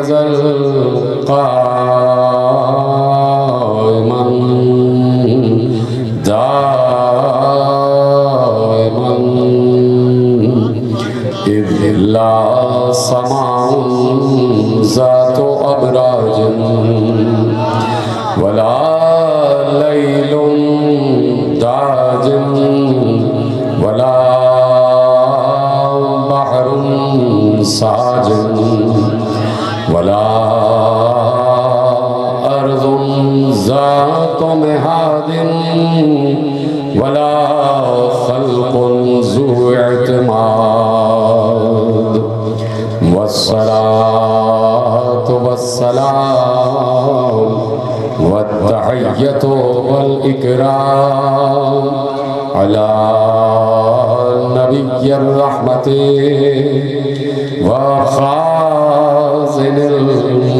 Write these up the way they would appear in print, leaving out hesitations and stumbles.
यज़ल क़ाइमन दाइमन इल्ला समाउन ज़ातो अबराजन वला लैलुन दाजिन वला बहरुन साजिन वला अर्ज़ुन ज़ातो मिहादिन वला ख़ल्क़ुन ज़ू इत्माद वस्सलातु वस्सलाम वत्तहिय्यतु वल इकराम अला नबिय्यर रहमति व खाज़िनिल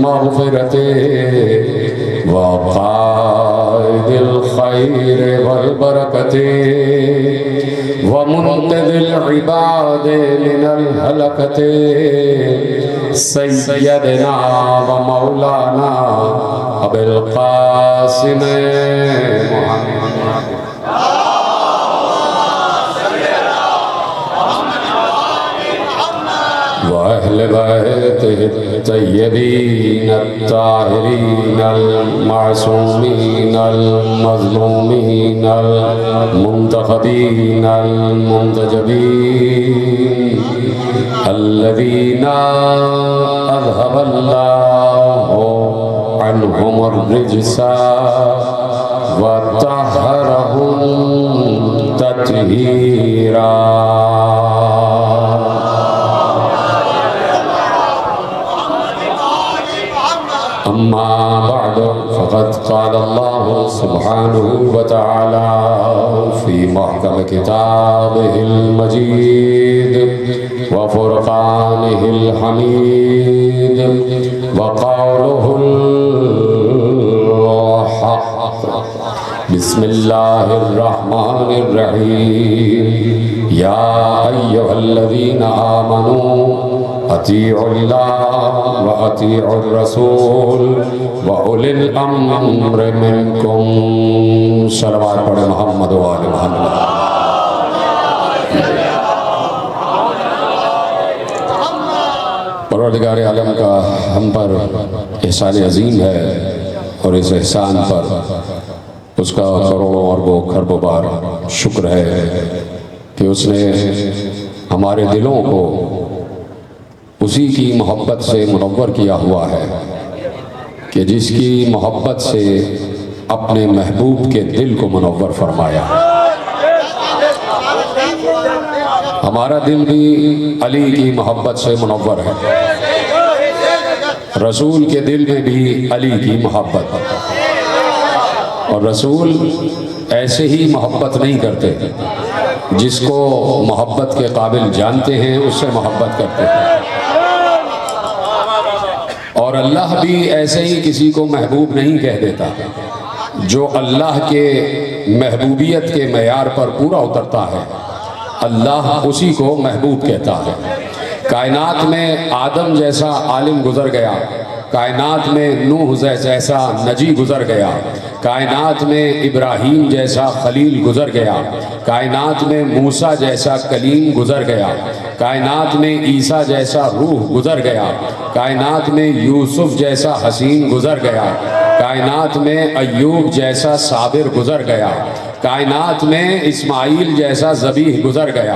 मग़फ़िरति व क़ाइदिल खैर वल बरकति व मुन्क़िज़िल इबाद मिनल हलकति सय्यदना व मौलाना अबुल क़ासिम मुहम्मद व अहले बैतिहि तय्यबीन अत्ताहिरीन अल-मासूमीन अल-मज़लूमीन अल-मुंतखबीन अल-मुंतजबीन अल्लज़ीना अज़हबल्लाहु अन्हुमुर रिज्सा व तहहरहुम तत्हीरा। अम्मा बअद फ़क़द क़ाल अल्लाहु सुब्हानहु व तआला फ़ी महकम किताबिहिल मजीद व फ़ुरक़ानिहिल हमीद व क़ौलुहुल हक़। बिस्मिल्लाहिर रहमानिर रहीम। या अय्युहल्लज़ीना आमनू अतीउल्लाह व अतीउर रसूल व उलिल अम्र मिनकुम। सलवात पढ़े मोहम्मद व आले मोहम्मद। परवरदिगार आलम का हम पर एहसान अजीम है और इस एहसान पर उसका करोड़ों अरबों खरबों बार शुक्र है कि उसने हमारे दिलों को उसी की मोहब्बत से मुनव्वर किया हुआ है कि जिसकी मोहब्बत से अपने महबूब के दिल को मुनव्वर फरमाया। हमारा दिल भी अली की मोहब्बत से मुनव्वर है, रसूल के दिल में भी अली की मोहब्बत। और रसूल ऐसे ही मोहब्बत नहीं करते, जिसको मोहब्बत के काबिल जानते हैं उससे मोहब्बत करते हैं। और अल्लाह भी ऐसे ही किसी को महबूब नहीं कह देता। जो अल्लाह के महबूबियत के मयार पर पूरा उतरता है, अल्लाह उसी को महबूब कहता है। कायनात में आदम जैसा आलिम गुजर गया, कायनात में नूह जैसा नजी गुजर गया, कायनात में इब्राहीम जैसा खलील गुजर गया, कायनात में मूसा जैसा कलीम गुजर गया, कायनात में ईसा जैसा रूह गुजर गया, कायनात में यूसुफ जैसा हसीन गुजर गया, कायनात में अय्यूब जैसा साबिर गुजर गया, कायनात में इस्माइल जैसा ज़बीह गुजर गया,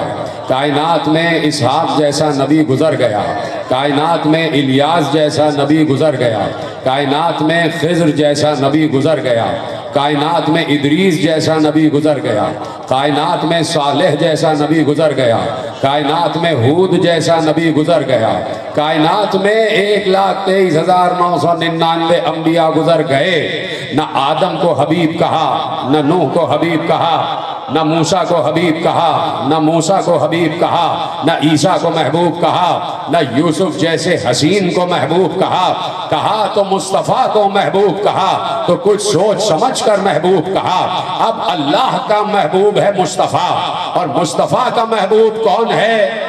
कायनात में इसहाक जैसा नबी गुजर गया, कायनात में इलियास जैसा नबी गुजर गया, कायनात में खिज़्र जैसा नबी गुजर गया, कायनात में इदरीस जैसा नबी गुजर गया, कायनात में सालेह जैसा नबी गुजर गया, कायनात में हूद जैसा नबी गुजर गया, कायनात में 1,23,999 अम्बिया गुजर गए। न आदम को हबीब कहा, न नूह को हबीब कहा, न मूसा को हबीब कहा, न मूसा को हबीब कहा, न ईसा को महबूब कहा, न यूसुफ जैसे हसीन को महबूब कहा। कहा तो मुस्तफ़ा को महबूब कहा, तो कुछ सोच समझ कर महबूब कहा। अब अल्लाह का महबूब है मुस्तफ़ा, और मुस्तफ़ा का महबूब कौन है?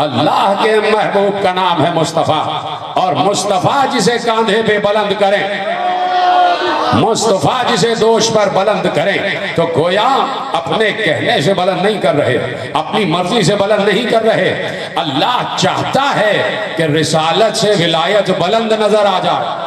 अल्लाह के महबूब का नाम है मुस्तफ़ा, और मुस्तफ़ा जिसे कांधे पे बुलंद करें, मुस्तफ़ा जिसे दोष पर बुलंद करें, तो गोया अपने कहने से बुलंद नहीं कर रहे, अपनी मर्जी से बुलंद नहीं कर रहे। अल्लाह चाहता है कि रिसालत से विलायत बुलंद नजर आ जाए।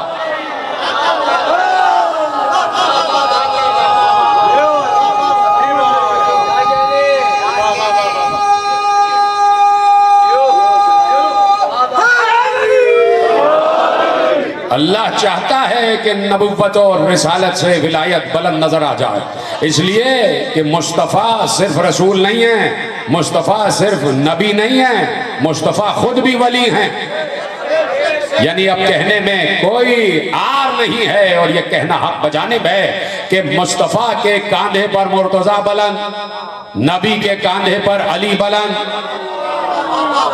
अल्लाह चाहता है कि नबुव्वत और रिसालत से विलायत बुलंद नजर आ जाए, इसलिए कि मुस्तफ़ा सिर्फ रसूल नहीं है, मुस्तफ़ा सिर्फ नबी नहीं है, मुस्तफ़ा खुद भी वली हैं। यानी अब कहने में कोई आर नहीं है, और ये कहना हक बजानिब है कि मुस्तफ़ा के कांधे पर मुर्तज़ा बुलंद, नबी के कांधे पर अली बुलंद,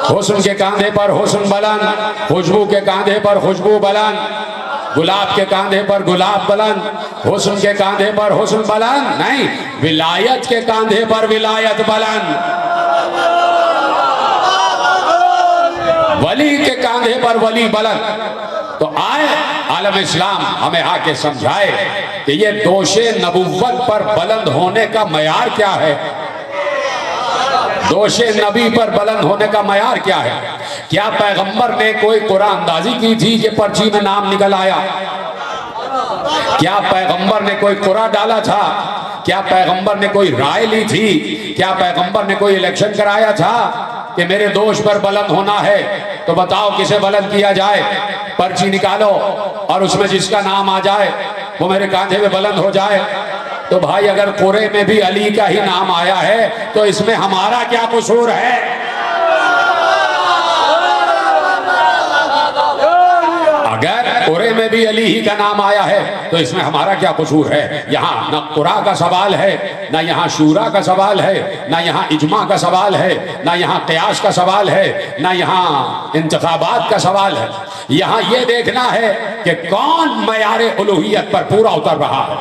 हुस्न के कांधे पर हुस्न बुलंद, खुशबू के कांधे पर खुशबू बुलंद, गुलाब के कांधे पर गुलाब बुलंद, हुस्न के कांधे पर हुस्न बुलंद नहीं, विलायत के कांधे पर विलायत बुलंद, वली के कांधे पर वली बुलंद। तो आए आलम इस्लाम हमें आके समझाए कि ये दोषे नबुव्वत पर बुलंद होने का मयार क्या है, दोषे नबी पर बुलंद होने का मयार क्या है। क्या पैगंबर ने कोई कुरान अंदाजी की थी कि पर्ची में नाम निकल आया? क्या पैगंबर ने कोई कुरा डाला था? क्या पैगंबर ने कोई राय ली थी? क्या पैगंबर ने कोई इलेक्शन कराया था कि मेरे दोष पर बुलंद होना है, तो बताओ किसे बुलंद किया जाए? पर्ची निकालो और उसमें जिसका नाम आ जाए वो मेरे कांधे में बुलंद हो जाए। तो भाई अगर कुरे में भी अली का ही नाम आया है तो इसमें हमारा क्या कसूर है? अगर कुरे में भी अली ही का नाम आया है तो इसमें हमारा क्या कसूर है? यहाँ न कुरा का सवाल है, ना यहाँ शूरा का सवाल है, ना यहाँ इजमा का सवाल है, ना यहाँ क़ियास का सवाल है, ना यहाँ इंतखाबात का सवाल है। यहाँ ये देखना है कि कौन मयारे उलूहियत पर पूरा उतर रहा है,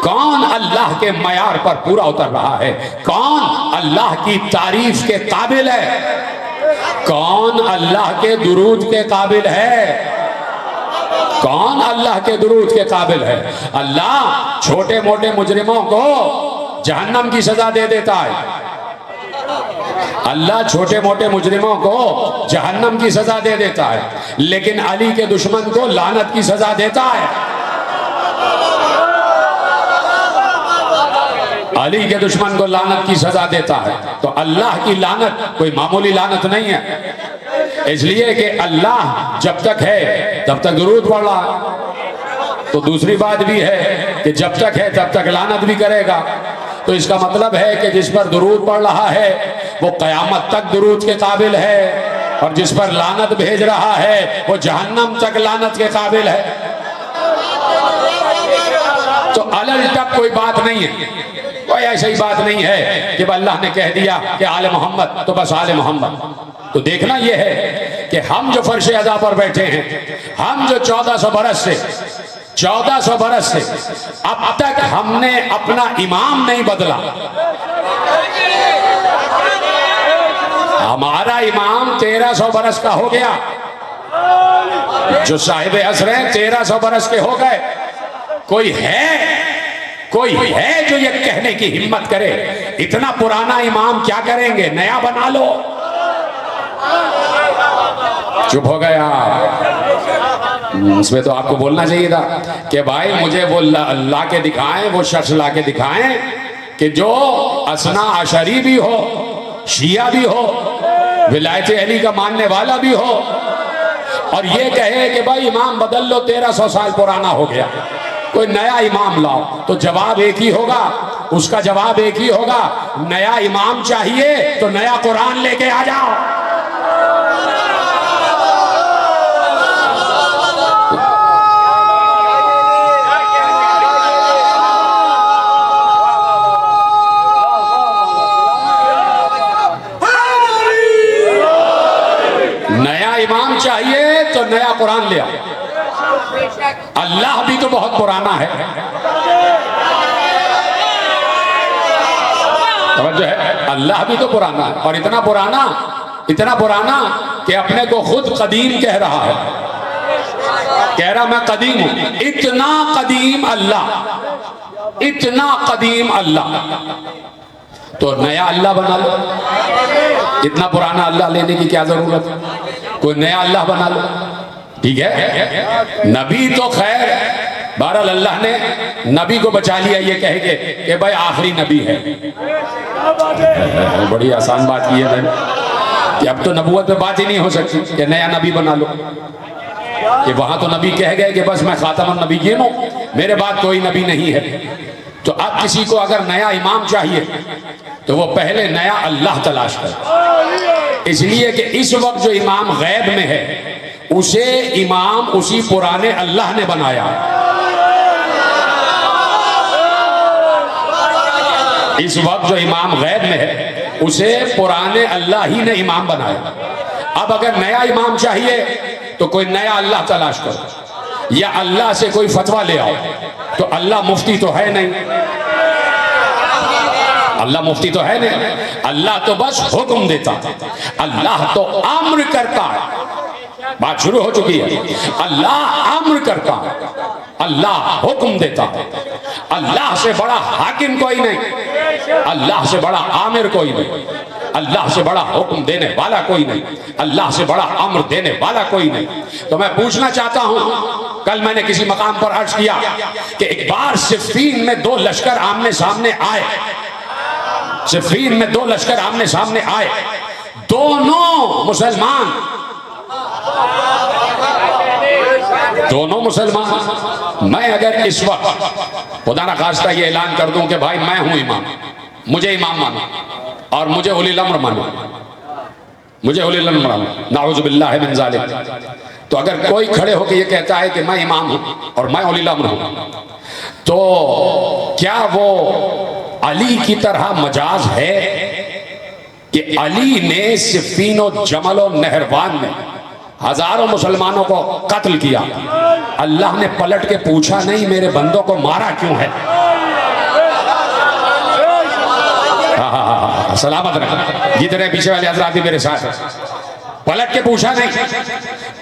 कौन अल्लाह के मयार पर पूरा उतर रहा है, कौन अल्लाह की तारीफ के काबिल है, कौन अल्लाह के दुरूद के काबिल है, कौन अल्लाह के दुरूद के काबिल है। अल्लाह छोटे मोटे मुजरिमों को जहन्नम की सजा दे देता है, अल्लाह छोटे मोटे मुजरिमों को जहन्नम की सजा दे देता है, लेकिन अली के दुश्मन को लानत की सजा देता है। अली के दुश्मन को लानत की सजा देता है। तो अल्लाह की लानत कोई मामूली लानत नहीं है, इसलिए कि अल्लाह जब तक है तब तक दुरूद पढ़ रहा है। तो दूसरी बात भी है कि जब तक है तब तक लानत भी करेगा। तो इसका मतलब है कि जिस पर दुरूद पढ़ रहा है वो क़यामत तक दुरूद के काबिल है, और जिस पर लानत भेज रहा है वो जहन्नम तक लानत के काबिल है। तो अलग तक कोई बात नहीं है, कोई ऐसी बात नहीं है कि अल्लाह ने कह दिया कि आले मोहम्मद तो बस आले मोहम्मद। तो देखना यह है कि हम जो फर्श अदा पर बैठे हैं, हम जो 1400 बरस से अब तक हमने अपना इमाम नहीं बदला। हमारा इमाम 1300 बरस का हो गया, जो साहिब असर हैं 1300 बरस के हो गए। कोई है जो ये कहने की हिम्मत करे इतना पुराना इमाम क्या करेंगे, नया बना लो। चुप हो गया। इसमें तो आपको बोलना चाहिए था कि भाई मुझे वो ला के दिखाएं, वो शख्स ला के दिखाएं कि जो असना अशरी भी हो, शिया भी हो, विलायत अली का मानने वाला भी हो, और ये कहे कि भाई इमाम बदल लो, 1300 साल पुराना हो गया, कोई नया इमाम लाओ। तो जवाब एक ही होगा, उसका जवाब एक ही होगा, नया इमाम चाहिए तो नया कुरान लेके आ जाओ। नया इमाम चाहिए तो नया कुरान ले आओ। अल्लाह भी तो बहुत पुराना है, समझ है, अल्लाह भी तो पुराना है, और इतना पुराना इतना पुराना कि अपने को खुद कदीम कह रहा है, कह रहा मैं कदीम हूं। इतना कदीम अल्लाह, इतना कदीम अल्लाह, तो नया अल्लाह बना लो। इतना पुराना अल्लाह लेने की क्या जरूरत है, कोई नया अल्लाह बना लो। ठीक है, नबी तो खैर बहरहाल अल्लाह ने नबी को बचा लिया ये कह के कि भाई आखिरी नबी है। बड़ी आसान बात की है मैंने कि अब तो नबूवत पे बात ही नहीं हो सकती कि नया नबी बना लो। कि वहां तो नबी कह गए कि बस मैं खातमुन नबीय्यीन हूं, मेरे बाद कोई नबी नहीं है। तो अब किसी को अगर नया इमाम चाहिए तो वो पहले नया अल्लाह तलाश करे। इसलिए कि इस वक्त जो इमाम गैब में है उसे इमाम उसी पुराने अल्लाह ने बनाया। इस वक्त जो इमाम गैब में है उसे पुराने अल्लाह ही ने इमाम बनाया। अब अगर नया इमाम चाहिए तो कोई नया अल्लाह तलाश करो, या अल्लाह से कोई फतवा ले आओ। तो अल्लाह मुफ्ती तो है नहीं, अल्लाह मुफ्ती तो है नहीं, अल्लाह तो बस हुक्म देता, अल्लाह तो अम्र करता है। बात शुरू हो चुकी है। अल्लाह अम्र करता है, अल्लाह हुक्म देता है। अल्लाह से बड़ा हाकिम कोई नहीं, अल्लाह से बड़ा आमिर कोई नहीं, अल्लाह से बड़ा हुक्म देने वाला कोई नहीं, अल्लाह से बड़ा अम्र देने वाला कोई नहीं। तो मैं पूछना चाहता हूं, कल मैंने किसी मकाम पर अर्ज किया कि एक बार सिफ़ीन में दो लश्कर आमने सामने आए, सिफ़ीन में दो लश्कर आमने सामने आए, दोनों मुसलमान, दोनों मुसलमान। मैं अगर इस वक्त खुदा ना खास्ता ये ऐलान कर दूं कि भाई मैं हूं इमाम, मुझे इमाम मानो और मुझे उलिल अम्र मानो, मुझे उलिल अम्र मानो, नाऊज़ु बिल्लाहि मिन ज़ालिक, तो अगर कोई खड़े होकर ये कहता है कि मैं इमाम हूं और मैं उलिल अम्र हूं, तो क्या वो अली की तरह मजाज है कि अली ने सिफ़ीन और जमल और नहरवान में हजारों मुसलमानों को कत्ल किया, अल्लाह ने पलट के पूछा नहीं मेरे बंदों को मारा क्यों है? सलामत रहे, जितने पीछे वाले हजरात भी मेरे साथ, पलट के पूछा नहीं।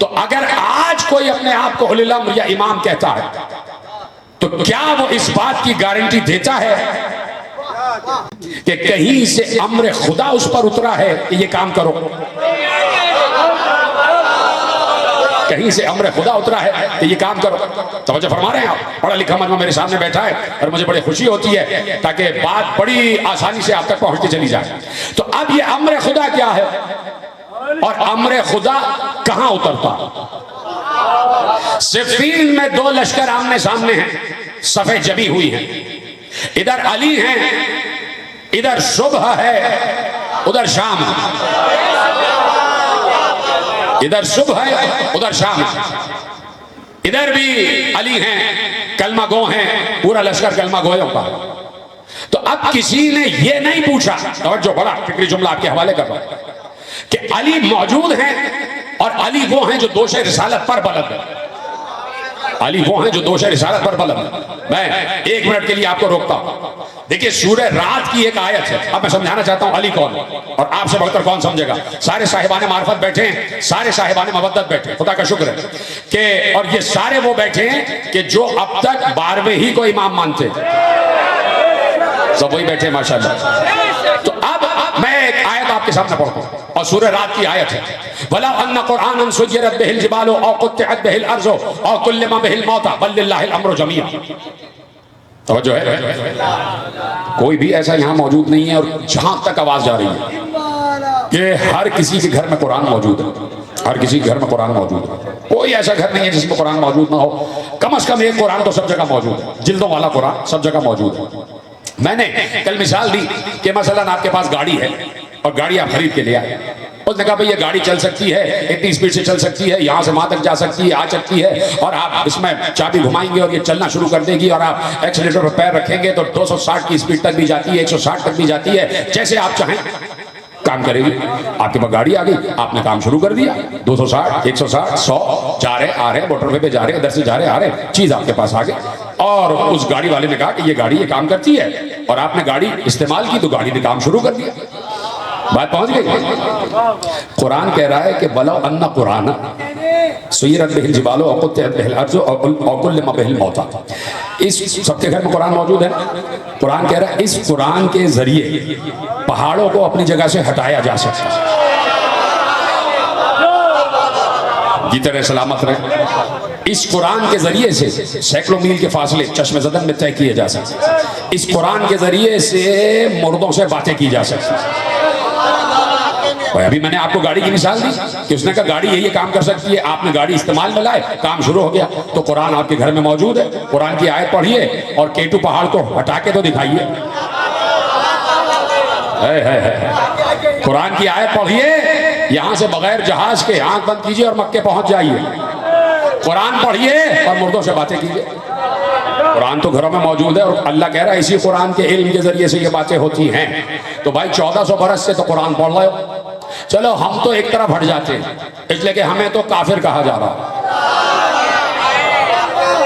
तो अगर आज कोई अपने आप को उलिल अम्र या इमाम कहता है तो क्या वो इस बात की गारंटी देता है कि कहीं से अम्र खुदा उस पर उतरा है कि ये काम करो? कहीं से अम्र खुदा उतरा है कि ये काम करो? तवज्जो फरमा रहे हैं आप? पढ़ा लिखा मजमा मेरे सामने बैठा है और मुझे बड़ी खुशी होती है ताकि बात बड़ी आसानी से आप तक पहुंचती चली जाए। तो अब ये अम्र खुदा क्या है और अम्र खुदा कहां उतरता? सिफ़ीन में दो लश्कर आमने सामने हैं, सफे जमी हुई हैं, इधर अली हैं, इधर सुबह है, उधर शाम है, इधर सुबह है, उधर शाम है, इधर भी अली हैं, कलमा गो हैं, पूरा लश्कर कलमा गोयों का। तो अब किसी ने ये नहीं पूछा, तवज्जो, बड़ा फिक्री जुमला आपके हवाले कर रहा हूं, कि अली मौजूद हैं और अली वो हैं जो दोष रिसालत पर बुलंद है, अली वो हैं जो दोष रिसालत पर बुलंद है। मैं एक मिनट के लिए आपको रोकता हूं। देखिए सूरह रात की एक आयत है, अब मैं समझाना चाहता हूं अली कौन और आपसे बढ़कर कौन समझेगा। सारे साहिबाने मार्फत बैठे हैं, सारे साहिबाने मवद्दत बैठे हैं, खुदा का शुक्र है कि, और ये सारे वो बैठे हैं कि जो अब तक 12वें ही को इमाम मानते थे, सब वही बैठे माशाल्लाह। तो अब मैं एक आयत आपके सामने पढ़ता हूं और सूरह रात की आयत है, वला अन्ना कुरआनन सुय्यरत बिहिल जिबालु औ कुत्तिअत बिहिल अर्ज़ु औ कुल्लिमा बिहिल मौता बल लिल्लाहिल अम्रु जमीआ। तो जो है कोई भी ऐसा यहां मौजूद नहीं है, और जहां तक आवाज जा रही है कि हर किसी के घर में कुरान मौजूद है, हर किसी के घर में कुरान मौजूद है, कोई ऐसा घर नहीं है जिसमें कुरान मौजूद ना हो। कम से कम एक कुरान तो सब जगह मौजूद है, जिल्दों वाला कुरान सब जगह मौजूद है। मैंने कल मिसाल दी कि मसलन आपके पास गाड़ी है और गाड़ी आप खरीद के ले आए, उसने कहा भाई ये गाड़ी चल सकती है, इतनी स्पीड से चल सकती है, यहाँ से वहाँ तक जा सकती है, आ सकती है, और आप इसमें चाबी घुमाएंगे और ये चलना शुरू कर देगी, और आप एक्सीलेटर पर पैर रखेंगे तो 260 की स्पीड तक भी जाती है, 160 तक भी जाती है, जैसे आप चाहें काम करेगी। आपके पास गाड़ी आ गई, आपने काम शुरू कर दिया, 260, 160, 100, जा रहे आ रहे, मोटरवे पे जा रहे, इधर से जा रहे आ रहे, चीज आपके पास आ गई। और उस गाड़ी वाले ने कहा कि ये गाड़ी ये काम करती है, और आपने गाड़ी इस्तेमाल की तो गाड़ी ने काम शुरू कर दिया। बात पहुंच गई। कुरान कह रहा है कि बलो अन्ना कुरान सुयरत बिहिल जिबालो अकुत्तत बिहिल अर्ज़ु अकुल्लमा बिहिल मौता। इस सबके घर में कुरान मौजूद है। कुरान कह रहा है इस कुरान के जरिए पहाड़ों को अपनी जगह से हटाया जा सकता है, जितने सलामत रहे। इस कुरान के जरिए से सैकड़ों मील के फासले चश्मे ज़दन में तय किए जा सकते हैं। इस कुरान के जरिए से मुर्दों से बातें की जा सकती हैं। अभी मैंने आपको गाड़ी की मिसाल दी कि उसने कहा गाड़ी ये काम कर सकती है, आपने गाड़ी इस्तेमाल में लाए, काम शुरू हो गया। तो कुरान आपके घर में मौजूद है, कुरान की आयत पढ़िए और केटू पहाड़ को हटा के तो दिखाइए। कुरान की आयत पढ़िए, यहां से बगैर जहाज के आंख बंद कीजिए और मक्के पहुंच जाइए। कुरान पढ़िए और मुर्दों से बातें कीजिए। कुरान तो घरों में मौजूद है और अल्लाह कह रहा है इसी कुरान के इल्म के जरिए से ये बातें होती हैं। तो भाई 1400 बरस से तो कुरान पढ़ रहे हो। चलो हम तो एक तरफ हट जाते हैं, इसलिए कि हमें तो काफिर कहा जा रहा।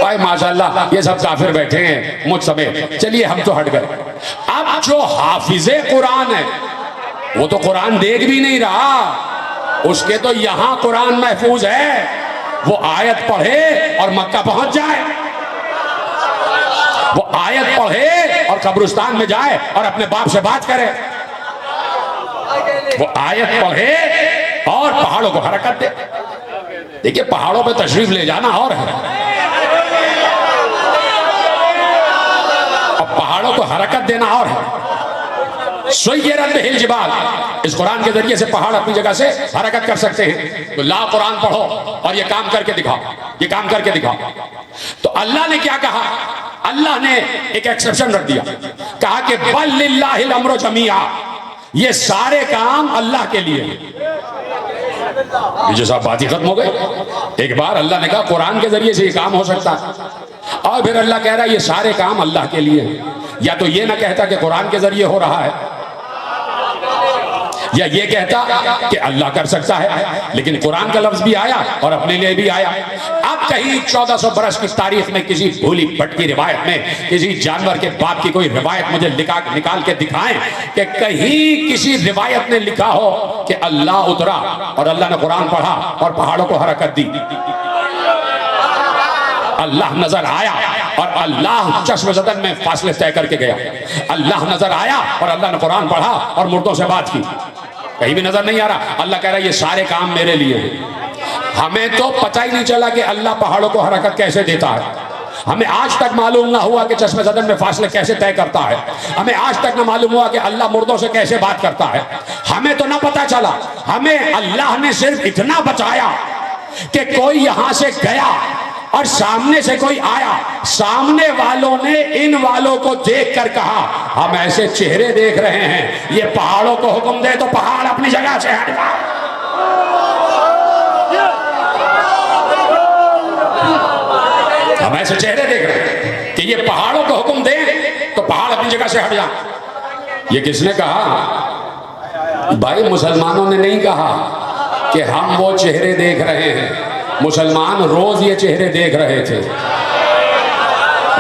भाई माशाल्लाह ये सब काफिर बैठे हैं मुझ समेत, चलिए हम तो हट गए। अब जो हाफिजे कुरान है वो तो कुरान देख भी नहीं रहा, उसके तो यहां कुरान महफूज है। वो आयत पढ़े और मक्का पहुंच जाए, वो आयत पढ़े और कब्रिस्तान में जाए और अपने बाप से बात करे, वो आयत पढ़े और पहाड़ों को हरकत दे। देखिए पहाड़ों पे तशरीफ ले जाना और है, और पहाड़ों को हरकत देना और है। सुय्यरत बिहिल जिबाल, इस कुरान के जरिए से पहाड़ अपनी जगह से हरकत कर सकते हैं। तो ला कुरान पढ़ो और ये काम करके दिखाओ, ये काम करके दिखाओ। तो अल्लाह ने क्या कहा? अल्लाह ने एक एक्सेप्शन रख दिया, कहा कि बल लिल्लाहिल अम्रु जमीआ, ये सारे काम अल्लाह के लिए। ये साहब बात ही खत्म हो गई। एक बार अल्लाह ने कहा कुरान के जरिए से ये काम हो सकता है, और फिर अल्लाह कह रहा है ये सारे काम अल्लाह के लिए। या तो ये ना कहता कि कुरान के जरिए हो रहा है, या ये कहता कि अल्लाह कर सकता है, लेकिन कुरान का लफ्ज भी आया और अपने लिए भी आया। अब कहीं 1400 बरस की तारीख में किसी भूली भटकी रिवायत में किसी जानवर के बाप की कोई रिवायत मुझे निकाल के दिखाएं कि कहीं किसी रिवायत ने लिखा हो कि अल्लाह उतरा और अल्लाह ने कुरान पढ़ा और पहाड़ों को हरकत दी। अल्लाह नजर आया और अल्लाह चश्म ज़दन में फासले तय करके गया। अल्लाह नजर आया और अल्लाह ने कुरान पढ़ा और मुर्दों से बात की। कहीं भी नजर नहीं आ रहा। अल्लाह कह रहा है ये सारे काम मेरे लिए हैं। हमें तो पता ही नहीं चला कि अल्लाह पहाड़ों को हरकत कैसे देता है। हमें आज तक मालूम ना हुआ कि चश्मे ज़दन में फासले कैसे तय करता है। हमें आज तक ना मालूम हुआ कि अल्लाह मुर्दों से कैसे बात करता है। हमें तो ना पता चला। हमें अल्लाह ने सिर्फ इतना बचाया कि कोई यहां से गया और सामने से कोई आया, सामने वालों ने इन वालों को देखकर कहा हम ऐसे चेहरे देख रहे हैं, ये पहाड़ों को हुक्म दे तो पहाड़ अपनी जगह से हट जाए। हम ऐसे चेहरे देख रहे हैं कि ये पहाड़ों को हुक्म दे तो पहाड़ अपनी जगह से हट जाए। ये किसने कहा? भाई मुसलमानों ने नहीं कहा कि हम वो चेहरे देख रहे हैं। मुसलमान रोज ये चेहरे देख रहे थे।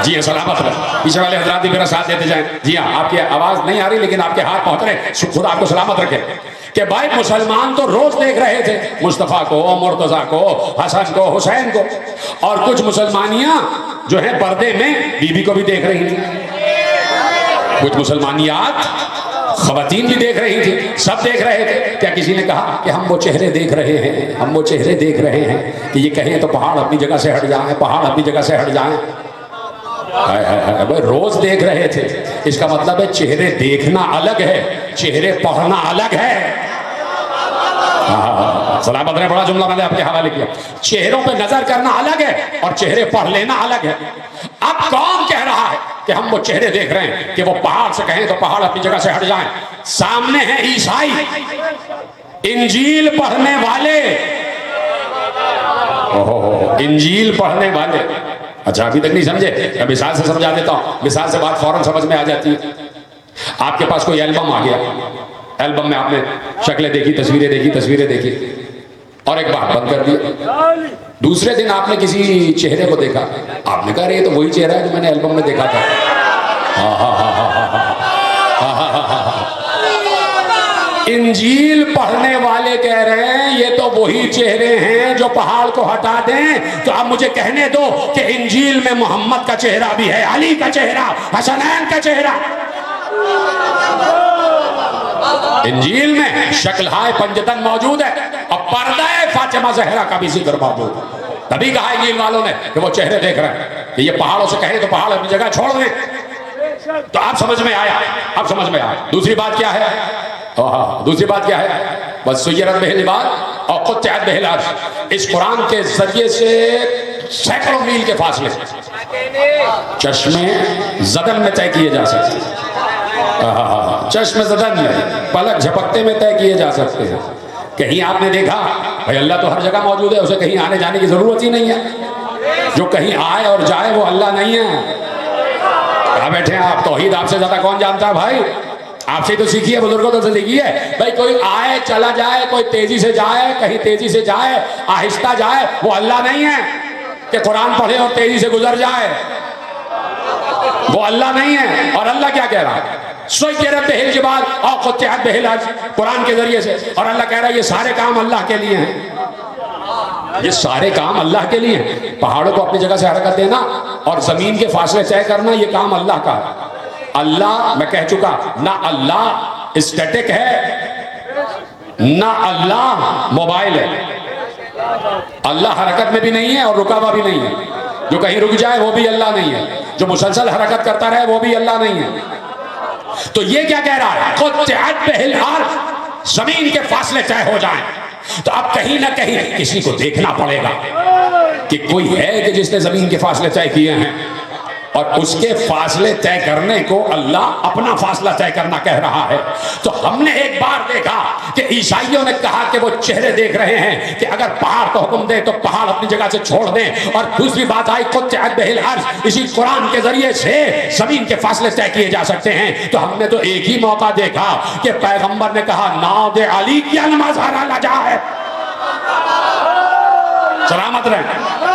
जी हाँ, सलामत रहे। पीछे वाले हजरात भी मेरा साथ देते जाएं। जी हाँ, आपकी आवाज नहीं आ रही लेकिन आपके हाथ पहुंच रहे। खुदा आपको सलामत रखे कि भाई मुसलमान तो रोज देख रहे थे मुस्तफा को, मुर्तजा को, हसन को, हुसैन को, और कुछ मुसलमानियां जो है पर्दे में बीबी को भी देख रही थी। कुछ मुसलमानियात खवातीन भी देख रही थी, सब देख रहे थे। क्या किसी ने कहा कि हम वो चेहरे देख रहे हैं, हम वो चेहरे देख रहे हैं कि ये कहें तो पहाड़ अपनी जगह से हट जाए, पहाड़ अपनी जगह से हट जाए? रोज देख रहे थे। इसका मतलब है चेहरे देखना अलग है, चेहरे पढ़ना अलग है। सलामत ने बड़ा जुमला मैंने आपके हवाले किया। चेहरों पे नजर करना अलग है और चेहरे पढ़ लेना अलग है। अब कौन कह रहा है कि हम वो चेहरे देख रहे हैं कि वो पहाड़ से कहें तो पहाड़ अपनी जगह से हट जाएं? सामने है ईसाई, इंजील पढ़ने वाले। ओहो, इंजील पढ़ने वाले। अच्छा अभी तक नहीं समझे? मैं मिसाल से समझा देता हूं। मिसाल से बात फौरन समझ में आ जाती है। आपके पास कोई एल्बम आ गया, एल्बम में आपने शक्लें देखी, तस्वीरें देखी और एक बार बंद कर दिया। दूसरे दिन आपने किसी चेहरे को देखा, आपने कहा ये तो वही चेहरा है जो मैंने एल्बम में देखा था। इंजील पढ़ने वाले कह रहे हैं ये तो वही चेहरे हैं जो पहाड़ को हटा दें। तो अब मुझे कहने दो कि इंजील में मोहम्मद का चेहरा भी है, अली का चेहरा, हसनैन का चेहरा। इंजील में शक्ल-ए पंजतन मौजूद है और पर्दा फातिमा ज़हरा का भी जिक्र मौजूद है। तभी कहा इंजील वालों ने कि वो चेहरे देख रहे हैं कि ये पहाड़ों से कहें तो पहाड़ अपनी जगह छोड़ दें। तो आप समझ में आया, अब समझ में आया। दूसरी बात क्या है? दूसरी बात क्या है? बस सुय्यरत बिहिल जिबाल और क़ुत्तिअत बिहिल अर्श। इस कुरान के जरिए से सैकड़ों मील के फासले चश्मे ज़दन में तय किए जा सकते हैं। चश्मे ज़दन में, पलक झपकते में तय किए जा सकते हैं। कहीं आपने देखा भाई अल्लाह तो हर जगह मौजूद है, उसे कहीं आने जाने की जरूरत ही नहीं है। जो कहीं आए और जाए वो अल्लाह नहीं है। कहाँ बैठे हैं आप? तौहीद आपसे ज्यादा कौन जानता है भाई? आपसे तो सीखिए, बुजुर्गों तो सीखिए भाई। कोई आए चला जाए, कोई तेजी से जाए, कहीं तेजी से जाए, आहिस्ता जाए, वो अल्लाह नहीं है कि कुरान पढ़े और तेजी से गुजर जाए। वो अल्लाह नहीं है। और अल्लाह क्या कह रहा है? सुय्यरत बिहिल जिबाल और क़ुत्तिअत बिहिल अर्श, कुरान के जरिए से। और अल्लाह कह रहा है ये सारे काम अल्लाह के लिए हैं। ये सारे काम अल्लाह के लिए हैं। पहाड़ों को अपनी जगह से हरकत देना और जमीन के फासले तय करना, ये काम अल्लाह का है। अल्लाह, मैं कह चुका, ना अल्लाह स्टैटिक है ना अल्लाह मोबाइल है। अल्लाह हरकत में भी नहीं है और रुका हुआ भी नहीं है। जो कहीं रुक जाए वो भी अल्लाह नहीं है। जो मुसलसल हरकत करता रहे वो भी अल्लाह नहीं है। तो ये क्या कह रहा है? क़ुत्तिअत बिहिल अर्श, जमीन के फासले तय हो जाएं। तो अब कहीं ना कहीं किसी को देखना पड़ेगा कि कोई है कि जिसने जमीन के फासले तय किए हैं, और उसके फासले तय करने को अल्लाह अपना फासला तय करना कह रहा है। तो हमने एक बार देखा कि ईसाइयों ने कहा कि वो चेहरे देख रहे हैं कि अगर पहाड़ को हुक्म दे तो पहाड़ अपनी जगह से छोड़ दें। और दूसरी बात आई क़ुत्तिअत बिहिल अर्श, इसी कुरान के जरिए से जमीन के फासले तय किए जा सकते हैं। तो हमने तो एक ही मौका देखा कि पैगंबर ने कहा नादे अली क्या नमाज हरा लजा है, सलामत रहे।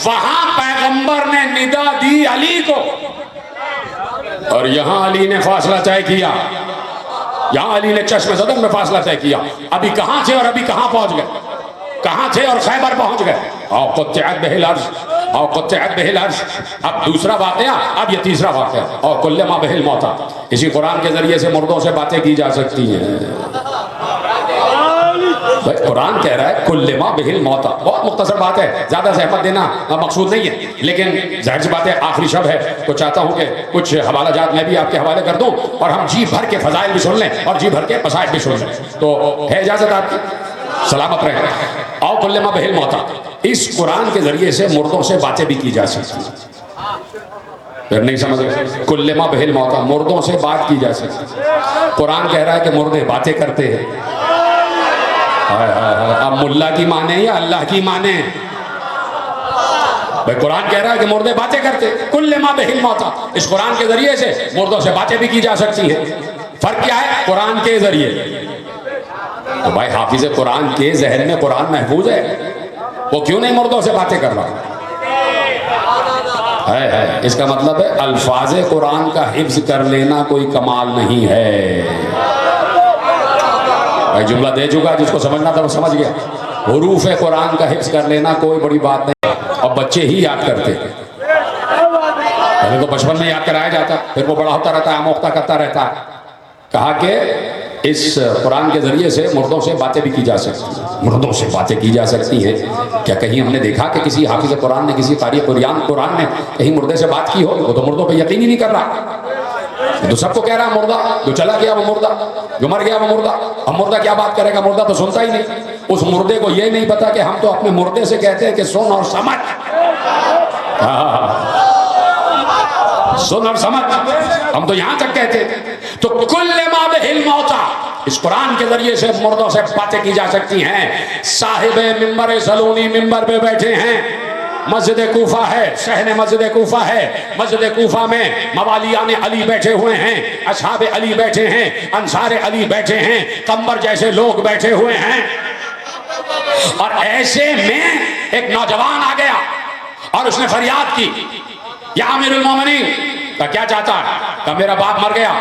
वहां पैगंबर ने निदा दी अली को और यहां अली ने फासला तय किया। यहां अली ने चश्मे ज़दन में फासला तय किया। अभी कहां थे और अभी कहां पहुंच गए? कहां थे और खैबर पहुंच गए। और क़ुत्तिअत बिहिल अर्श, और क़ुत्तिअत बिहिल अर्श। अब दूसरा वाक़या, अब ये तीसरा वाक़या। और कुल्लमा बिहिल मौता, इसी कुरान के जरिए से मुर्दों से बातें की जा सकती हैं। कुरान कह रहा है कुल्लमा बिहिल मौता। बहुत मुख्तसर बात है, ज्यादा सहमत देना मकसूद नहीं है, लेकिन जाहिर सी बात है आखिरी शब्द है। तो चाहता हूं कि कुछ हवाला जात मैं भी आपके हवाले कर दूं और हम जी भर के फजाइल भी सुन लें और जी भर के मसाइल भी सुन लें। तो है इजाजत आपकी? सलामत रहे। और कुल्लमा बिहिल मौता, इस कुरान के जरिए से मुर्दों से बातें भी की जा सकती है। फिर नहीं समझ रहे? कुल्लमा बिहिल मौता, मुर्दों से बात की जा सकती है। कुरान कह रहा है कि मुर्दे बातें करते हैं। अब मुल्ला की माने या अल्लाह की माने? भाई कुरान कह रहा है कि मुर्दे बातें करते। कुल्लमा बिहिल मौता, इस कुरान के जरिए से मुर्दों से बातें भी की जा सकती है। फर्क क्या है? कुरान के जरिए। तो भाई हाफिज कुरान के जहन में कुरान महफूज है, वो क्यों नहीं मुर्दों से बातें कर रहा है? इसका मतलब है अल्फाज कुरान का हिफ्ज कर लेना कोई कमाल नहीं है। भाई जुमला दे चुका, जिसको समझना था वो समझ गया। हुरूफ कुरान का हिफ्ज कर लेना कोई बड़ी बात नहीं। अब बच्चे ही याद करते, पहले तो बचपन में याद कराया जाता, फिर वो बड़ा होता रहता है, आमोख्ता करता रहता है। कहा कि इस कुरान के जरिए से मुर्दों से बातें भी की जा सकती हैं। मुर्दों से बातें की जा सकती हैं। क्या कहीं हमने देखा कि किसी हाफिज कुरान ने, किसी कारी कुरान ने कहीं मुर्दे से बात की हो? वो तो मुर्दों पर यकीन ही नहीं कर रहा। तो सबको कह रहा है मुर्दा, जो चला गया वो मुर्दा, जो मर गया वो मुर्दा। अब मुर्दा क्या बात करेगा? मुर्दा तो सुनता ही नहीं। उस मुर्दे को ये नहीं पता कि हम तो अपने मुर्दे से कहते हैं कि सुन और समझ। सुन और समझ, हम तो यहां तक कहते हैं। तो कुल्लमा बिहिल मौता, इस कुरान के जरिए से मुर्दों से बातें की जा सकती हैं। साहिब मिंबर सलूनी मिंबर पे बैठे हैं, मस्जिद कूफा है, शहर मस्जिद कूफा है। मस्जिद कूफा में मवालियान अली बैठे हुए हैं, असहाब अली बैठे हैं, अंसार अली बैठे हैं, कंबर जैसे लोग बैठे हुए हैं। और ऐसे में एक नौजवान आ गया और उसने फरियाद की, या अमीरुल मोमिनीन, का क्या चाहता है? का मेरा बाप मर गया।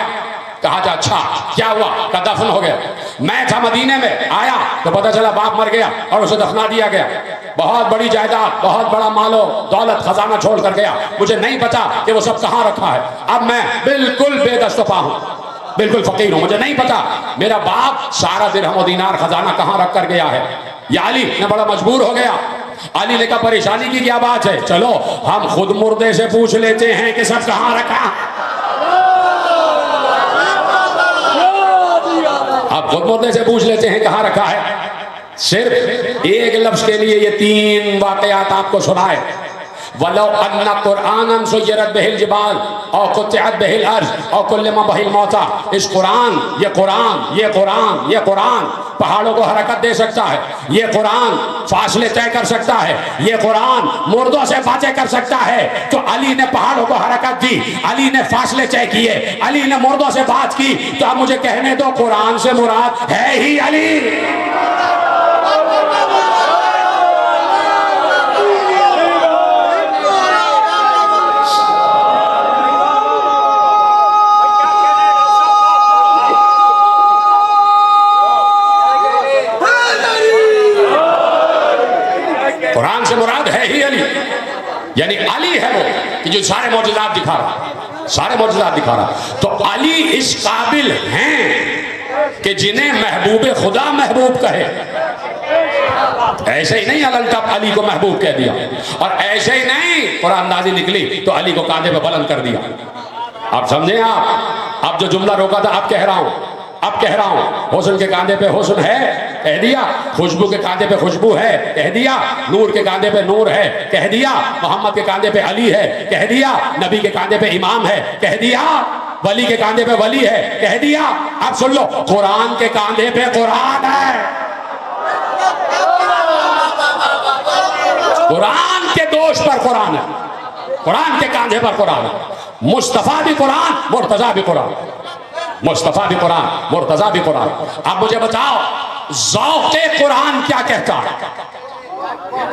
कहा जा अच्छा क्या हुआ? का दफन हो गया। मैं था मदीने में, आया तो पता चला बाप मर गया और उसे दफना दिया गया। बहुत बड़ी जायदाद, बहुत बड़ा मालो दौलत खजाना छोड़ कर गया। मुझे नहीं पता कि वो सब कहाँ रखा है। अब मैं बिल्कुल बेदस्तपा हूँ, बिल्कुल फकीर हूँ, मुझे नहीं पता मेरा बाप सारा दिरहम और दीनार खजाना कहाँ रख कर गया है। या अली ने बड़ा मजबूर हो गया। अली ने कहा परेशानी की क्या बात है, चलो हम खुद मुर्दे से पूछ लेते हैं कि सब कहाँ रखा। अब खुद मुर्दे से पूछ लेते हैं कहाँ रखा है। सिर्फ एक लफ्ज के लिए ये 3 वाकयात आपको सुनाए। वलो अन्ना कुरानन सुय्यरत बिहिल जिबाल और कुतिअत बिहिल अर्ज और कुल्लिमा बिहिल मौता। इस कुरान, ये कुरान, ये कुरान, ये कुरान पहाड़ों को हरकत दे सकता है। ये कुरान फासले तय कर सकता है। ये कुरान मुर्दों से बातें कर सकता है। तो अली ने पहाड़ों को हरकत दी, अली ने फासले तय किए, अली ने मुर्दों से बात की। तो अब मुझे कहने दो, कुरान से मुराद है ही अली। कुरान से मुराद है ही अली, यानी अली है वो कि जो सारे मौजूदात दिखा रहा, सारे मौजूदात दिखा रहा। तो अली इस काबिल हैं कि जिन्हें महबूब खुदा महबूब कहे। ऐसे ही नहीं अलग अली को महबूब कह दिया, और ऐसे ही नहीं कुरान नाज़िल निकली तो अली को कांधे पे बुलंद कर दिया। आप समझे? आप अब जो जुमला रोका था अब कह रहा हूं, अब कह रहा हूं। हुस्न के कांधे पे हुस्न है, कह दिया। खुशबू के कांधे पे खुशबू है, कह दिया। नूर के कांधे पे नूर है, कह दिया। मोहम्मद के कांधे पे अली है, कह दिया। नबी के कांधे पे इमाम है, कह दिया। वली के कांधे पे वली है, कह दिया। अब सुन लो, कुरान के कांधे पे कुरान है। कुरान के दोष पर कुरान है, कुरान के कांधे पर कुरान है। मुस्तफा भी कुरान, मुर्तजा भी कुरान। मुस्तफा भी कुरान, मुर्तजा भी कुरान। अब मुझे बताओ, ज़ौक़े कुरान क्या कहता है,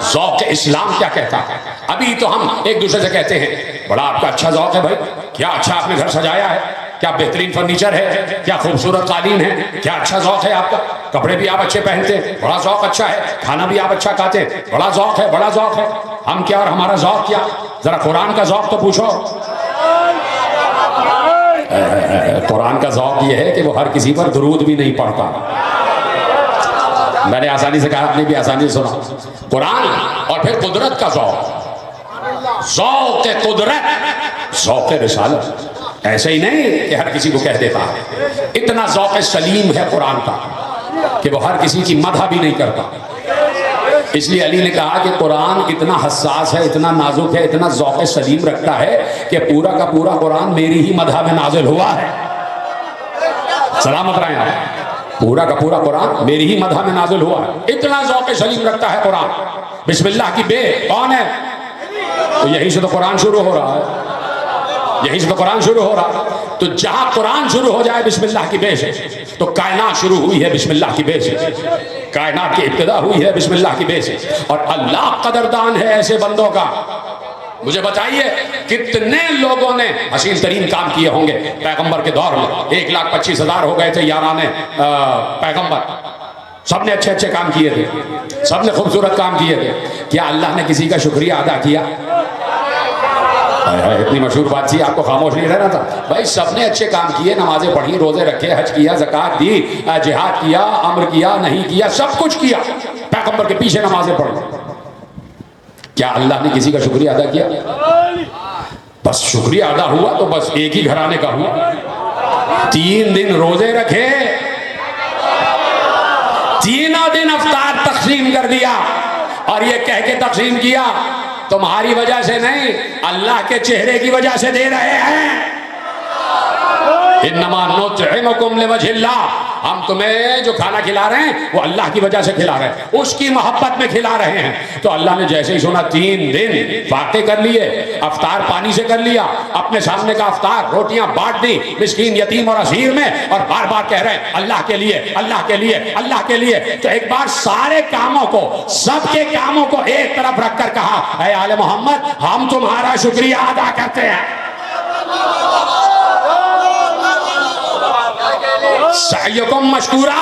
ज़ौक़े इस्लाम क्या कहता है? अभी तो हम एक दूसरे से कहते हैं बड़ा आपका अच्छा ज़ौक़ है भाई, क्या अच्छा आपने घर सजाया है, क्या बेहतरीन फर्नीचर है, क्या खूबसूरत कालीन है, क्या अच्छा ज़ौक़ है आपका, कपड़े भी आप अच्छे पहनते हैं, बड़ा ज़ौक़ अच्छा है, खाना भी आप अच्छा खाते हैं, बड़ा ज़ौक़ है, बड़ा ज़ौक़ है। हम क्या और हमारा ज़ौक़ क्या? जरा कुरान का ज़ौक़ तो पूछो। कुरान का ज़ौक़ ये है कि वो हर किसी पर दुरूद भी नहीं पढ़ता। मैंने आसानी से कहा, आपने भी आसानी से सुना। कुरान और फिर कुदरत का ज़ौक़, ज़ौक़ कुदरत, ज़ौक़ रिसालत। ऐसे ही नहीं कि हर किसी को कह देता है। इतना ज़ौक़ सलीम है कुरान का कि वो हर किसी की मदह भी नहीं करता। इसलिए अली ने कहा कि कुरान इतना हसास है, इतना नाजुक है, इतना ज़ौक़ सलीम रखता है कि पूरा का पूरा कुरान मेरी ही मदह में नाजिल हुआ है। सलामत रहें आप। पूरा का पूरा कुरान मेरी ही मदह में नाजिल हुआ है। इतना ज़ौक़ सलीम रखता है कुरान। बिस्मिल्लाह की बे कौन है? तो यहीं से तो कुरान शुरू हो रहा है, यहीं से तो कुरान शुरू हो रहा है। तो जहां कुरान शुरू हो जाए बिस्मिल्लाह की बे से, तो कायनात शुरू हुई है बिस्मिल्लाह की बे से, कायनात की इब्तिदा हुई है बिस्मिल्लाह की बे से। और अल्लाह कदरदान है ऐसे बंदों का। मुझे बताइए कितने लोगों ने हसीन तरीन काम किए होंगे पैगंबर के दौर में। 1,25,000 हो गए थे याराने पैगंबर, सबने अच्छे अच्छे काम किए थे, सबने खूबसूरत काम किए थे। क्या अल्लाह ने किसी का शुक्रिया अदा किया? इतनी मशहूर बात थी, आपको खामोश नहीं रहना था भाई। सबने अच्छे काम किए, नमाजें पढ़ी, रोजे रखे, हज किया, ज़कात दी, जिहाद किया, अम्र किया, नहीं किया, सब कुछ किया। पैगंबर के पीछे नमाजें पढ़ी। क्या अल्लाह ने किसी का शुक्रिया अदा किया? बस शुक्रिया अदा हुआ तो बस एक ही घराने का हुआ। 3 दिन रोजे रखे, तीनों दिन अफ्तार तकसीम कर दिया, और ये कह के तकसीम किया तुम्हारी वजह से नहीं, अल्लाह के चेहरे की वजह से दे रहे हैं। इन्नमा नुतइमुकुम लिवजहिल्लाह, हम तुम्हें जो खाना खिला रहे हैं वो अल्लाह की वजह से खिला रहे हैं, उसकी मोहब्बत में खिला रहे हैं। तो अल्लाह ने जैसे ही सुना 3 दिन वाक़े कर लिए, अफ्तार पानी से कर लिया, अपने सामने का अफ्तार रोटियां बांट दी मिस्कीन, यतीम और असीर में, और बार बार कह रहे हैं अल्लाह के लिए, अल्लाह के लिए, अल्लाह के लिए। तो एक बार सारे कामों को, सबके कामों को एक तरफ रखकर कहा, ऐ आले मोहम्मद, हम तुम्हारा शुक्रिया अदा करते हैं। सअयुकुम मशकूरा,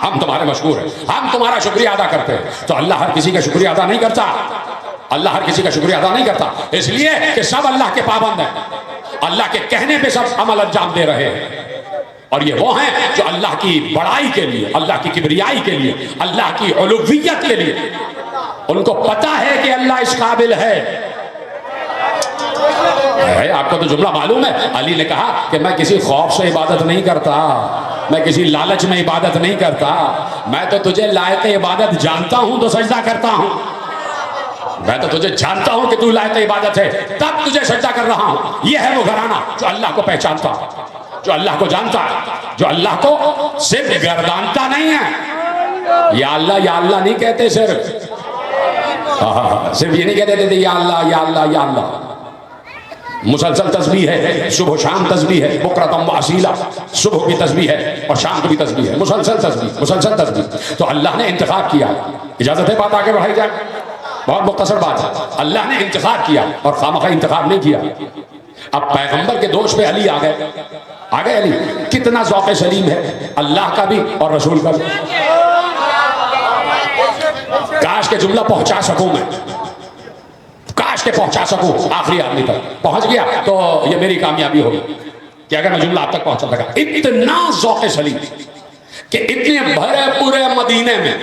हम तुम्हारे मशकूर हैं, हम तुम्हारा शुक्रिया अदा करते हैं। तो अल्लाह हर किसी का शुक्रिया अदा नहीं करता, अल्लाह हर किसी का शुक्रिया अदा नहीं करता, इसलिए कि सब अल्लाह के पाबंद हैं, अल्लाह के कहने पे सब अमल अंजाम दे रहे हैं। और ये वो हैं जो अल्लाह की बड़ाई के लिए, अल्लाह की किबरियाई के लिए, अल्लाह की उलूहियत के लिए, उनको पता है कि अल्लाह इस काबिल है। आपको तो जुमला मालूम है, अली ने कहा कि मैं किसी खौफ से इबादत नहीं करता, मैं किसी लालच में इबादत नहीं करता, मैं तो तुझे लायक इबादत जानता हूं तो सजदा करता हूं, मैं तो तुझे जानता हूं कि तू लायक इबादत है, तब तुझे सजदा कर रहा हूं। यह है वो घराना जो अल्लाह को पहचानता, जो अल्लाह को जानता है, जो अल्लाह को सिर्फ गर्दानता नहीं है। या अल्लाह नहीं कहते सिर्फ, सिर्फ ये नहीं कहते थे या अल्लाह या अल्लाह या अल्लाह। मुसलसल तस्बीह है, सुबह शाम तस्बीह है, बुकरतम व असीला, सुबह की तस्बीह है और शाम की भी तस्बीह है, मुसलसल तस्बीह, मुसलसल तस्बीह। तो अल्लाह ने इंतखाब किया, इजाजत है बात आगे बढ़ाई जाए, बहुत मुख्तसर बात है, अल्लाह ने इंतखाब किया और खामखा इंतखाब नहीं किया। अब पैगंबर के दोष पे अली आ गए, आ गए अली, कितना ज़ौक़ सलीम है अल्लाह का भी और रसूल का भी। काश के जुमला पहुंचा सकूं मैं, काश के पहुंचा सकूं आखिरी आदमी तक, पहुंच गया तो ये मेरी कामयाबी होगी कि अगर मैं जुमला आप तक पहुंचा सका। इतना ज़ौक़ सलीम कि इतने भरे पूरे मदीने में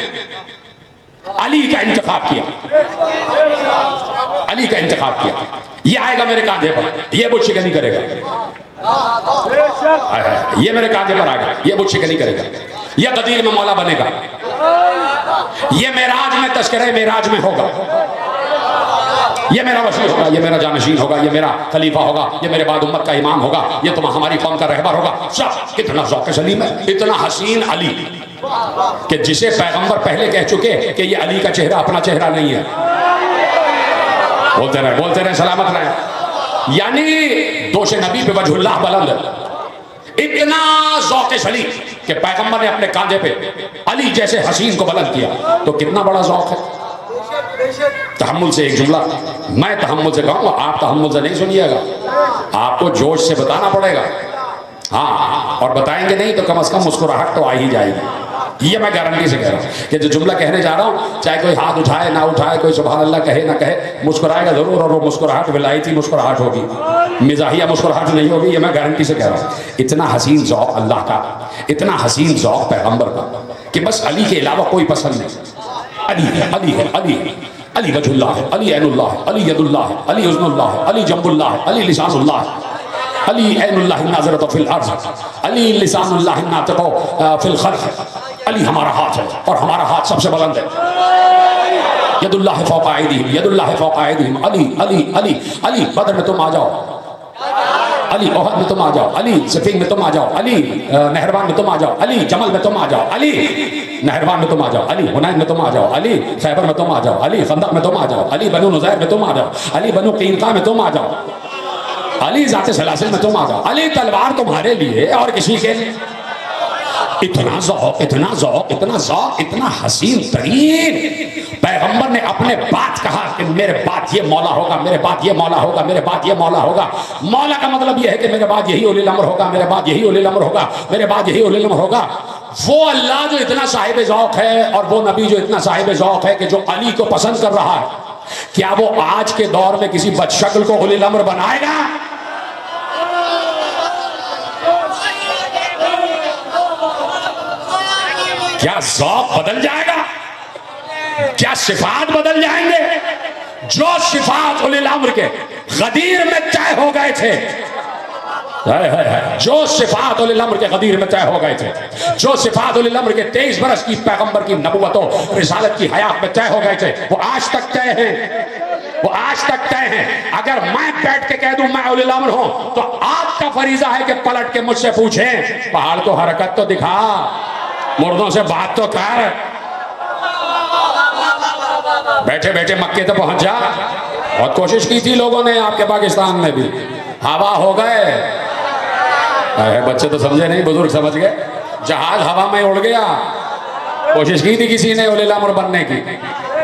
अली का इंतखाब किया, अली का इंतखाब किया। ये आएगा मेरे कांधे पर, ये बुतशिकनी करेगा, ये मेरे कांधे पर आएगा, ये बुतशिकनी करेगा, ये गदीर में मौला बनेगा, ये मेराज में तस्करे मेराज में होगा, ये मेरा वसीर होगा, ये मेरा जानशीन होगा, ये मेरा खलीफा होगा, ये मेरे बाद उम्मत का इमाम होगा, ये तुम हमारी कौम का रहबर होगा। सब कितना ज़ौक़ सलीम है, इतना हसीन अली कि जिसे पैगंबर पहले कह चुके कि ये अली का चेहरा अपना चेहरा नहीं है। बोलते रहे सलामत रहे, यानी दोषे नबी पे वजहुल्लाह बुलंद। इतना ज़ौक़ सलीम कि पैगंबर ने अपने कांधे पे अली जैसे हसीन को बुलंद किया, तो कितना बड़ा ज़ौक़ है। तहम्मुल से एक जुमला मैं तहम्मुल से कहूँगा, आप तहम्मुल से नहीं सुनिएगा, आपको जोश से बताना पड़ेगा। हाँ, और बताएंगे नहीं तो कम से कम मुस्कुराहट तो आ ही जाएगी। ये मैं गारंटी से कह रहा हूँ कि जो जुमला कहने जा रहा हूँ, चाहे कोई हाथ उठाए ना उठाए, कोई सुभान अल्लाह कहे ना कहे, मुस्कुराएगा जरूर, और वो मुस्कुराहट विलायती मुस्कुराहट होगी, मिजाहिया मुस्कुराहट नहीं होगी। ये मैं गारंटी से कह रहा हूँ। इतना हसीन ज़ौक़ अल्लाह का, इतना हसीन ज़ौक़ पैगंबर का कि बस अली के अलावा कोई पसंद नहीं। अली है, अली है, अली है, अली वजहुल्लाह है, अली ऐनुल्लाह है, अली यदुल्लाह है, अली उज़्नुल्लाह है, अली जंबुल्लाह है, अली लिसानुल्लाह है, अली ऐनुल्लाह नाज़िरतु फिल अर्ज़, अली लिसानुल्लाह नातिक़ु फिल ख़ल्क़। अली हमारा हाथ है और हमारा हाथ सबसे बुलंद है। यदुल्लाह फ़ौक़ अयदीहिम, यदुल्लाह फ़ौक़ अयदीहिम। अली अली अली अली बदर में तुम आ जाओ, अली ओहद में तुम आ जाओ, अली सिफ़ीन में तुम आ जाओ, अली नहरवान में तुम आ जाओ, अली जमल में तुम आ जाओ, अली नहरवान में तुम आ जाओ, अली हुनैन में तुम आ जाओ, अली खैबर में तुम आ जाओ, अली खंदक में तुम आ जाओ, अली बनु नुज़ैर में तुम आ जाओ, अली बनु क़ीनक़ा में तुम आ जाओ, अली ज़ाते सलासिल में तुम आ जाओ, अली तलवार तुम्हारे लिए और किसी के लिए। इतना ज़ौक़, इतना ज़ौक़, इतना ज़ौक़, इतना हसीन तरीन। पैगंबर ने अपने बात कहा कि मेरे बाद ये मौला होगा, मेरे बाद ये मौला होगा, मेरे बाद ये मौला होगा। मौला का मतलब ये है कि मेरे बाद यही उलिल अम्र होगा, मेरे बाद यही उलिल अम्र होगा, मेरे बाद यही उलिल अम्र होगा। वो अल्लाह जो इतना साहिब ज़ौक़ है और वो नबी जो इतना साहिब ज़ौक़ है कि जो अली को पसंद कर रहा है, क्या वो आज के दौर में किसी बदशक्ल को उलिल अम्र बनाएगा? क्या ज़ौक़ बदल जाएगा? क्या सिफात बदल जाएंगे? जो सिफात उलिल अम्र के गदीर में तय हो गए थे, जो सिफात उलिल अम्र के गदीर में तय हो गए थे, जो सिफात उलिल अम्र के 23 बरस की पैगंबर की नबुवत और रिसालत की हयात में तय हो गए थे, वो आज तक तय हैं, वो आज तक तय हैं। अगर मैं बैठ के कह दूं मैं उलिल अम्र हूं, तो आपका फरीजा है कि पलट के मुझसे पूछें, पहाड़ को हरकत तो दिखा। मुर्दों से बात तो कर, बैठे बैठे मक्के तो पहुंच जा। बहुत कोशिश की थी लोगों ने आपके पाकिस्तान में भी, हवा हो गए। बच्चे तो समझे नहीं, बुजुर्ग समझ गए। जहाज हवा में उड़ गया। कोशिश की थी किसी ने उलिल अम्र बनने की,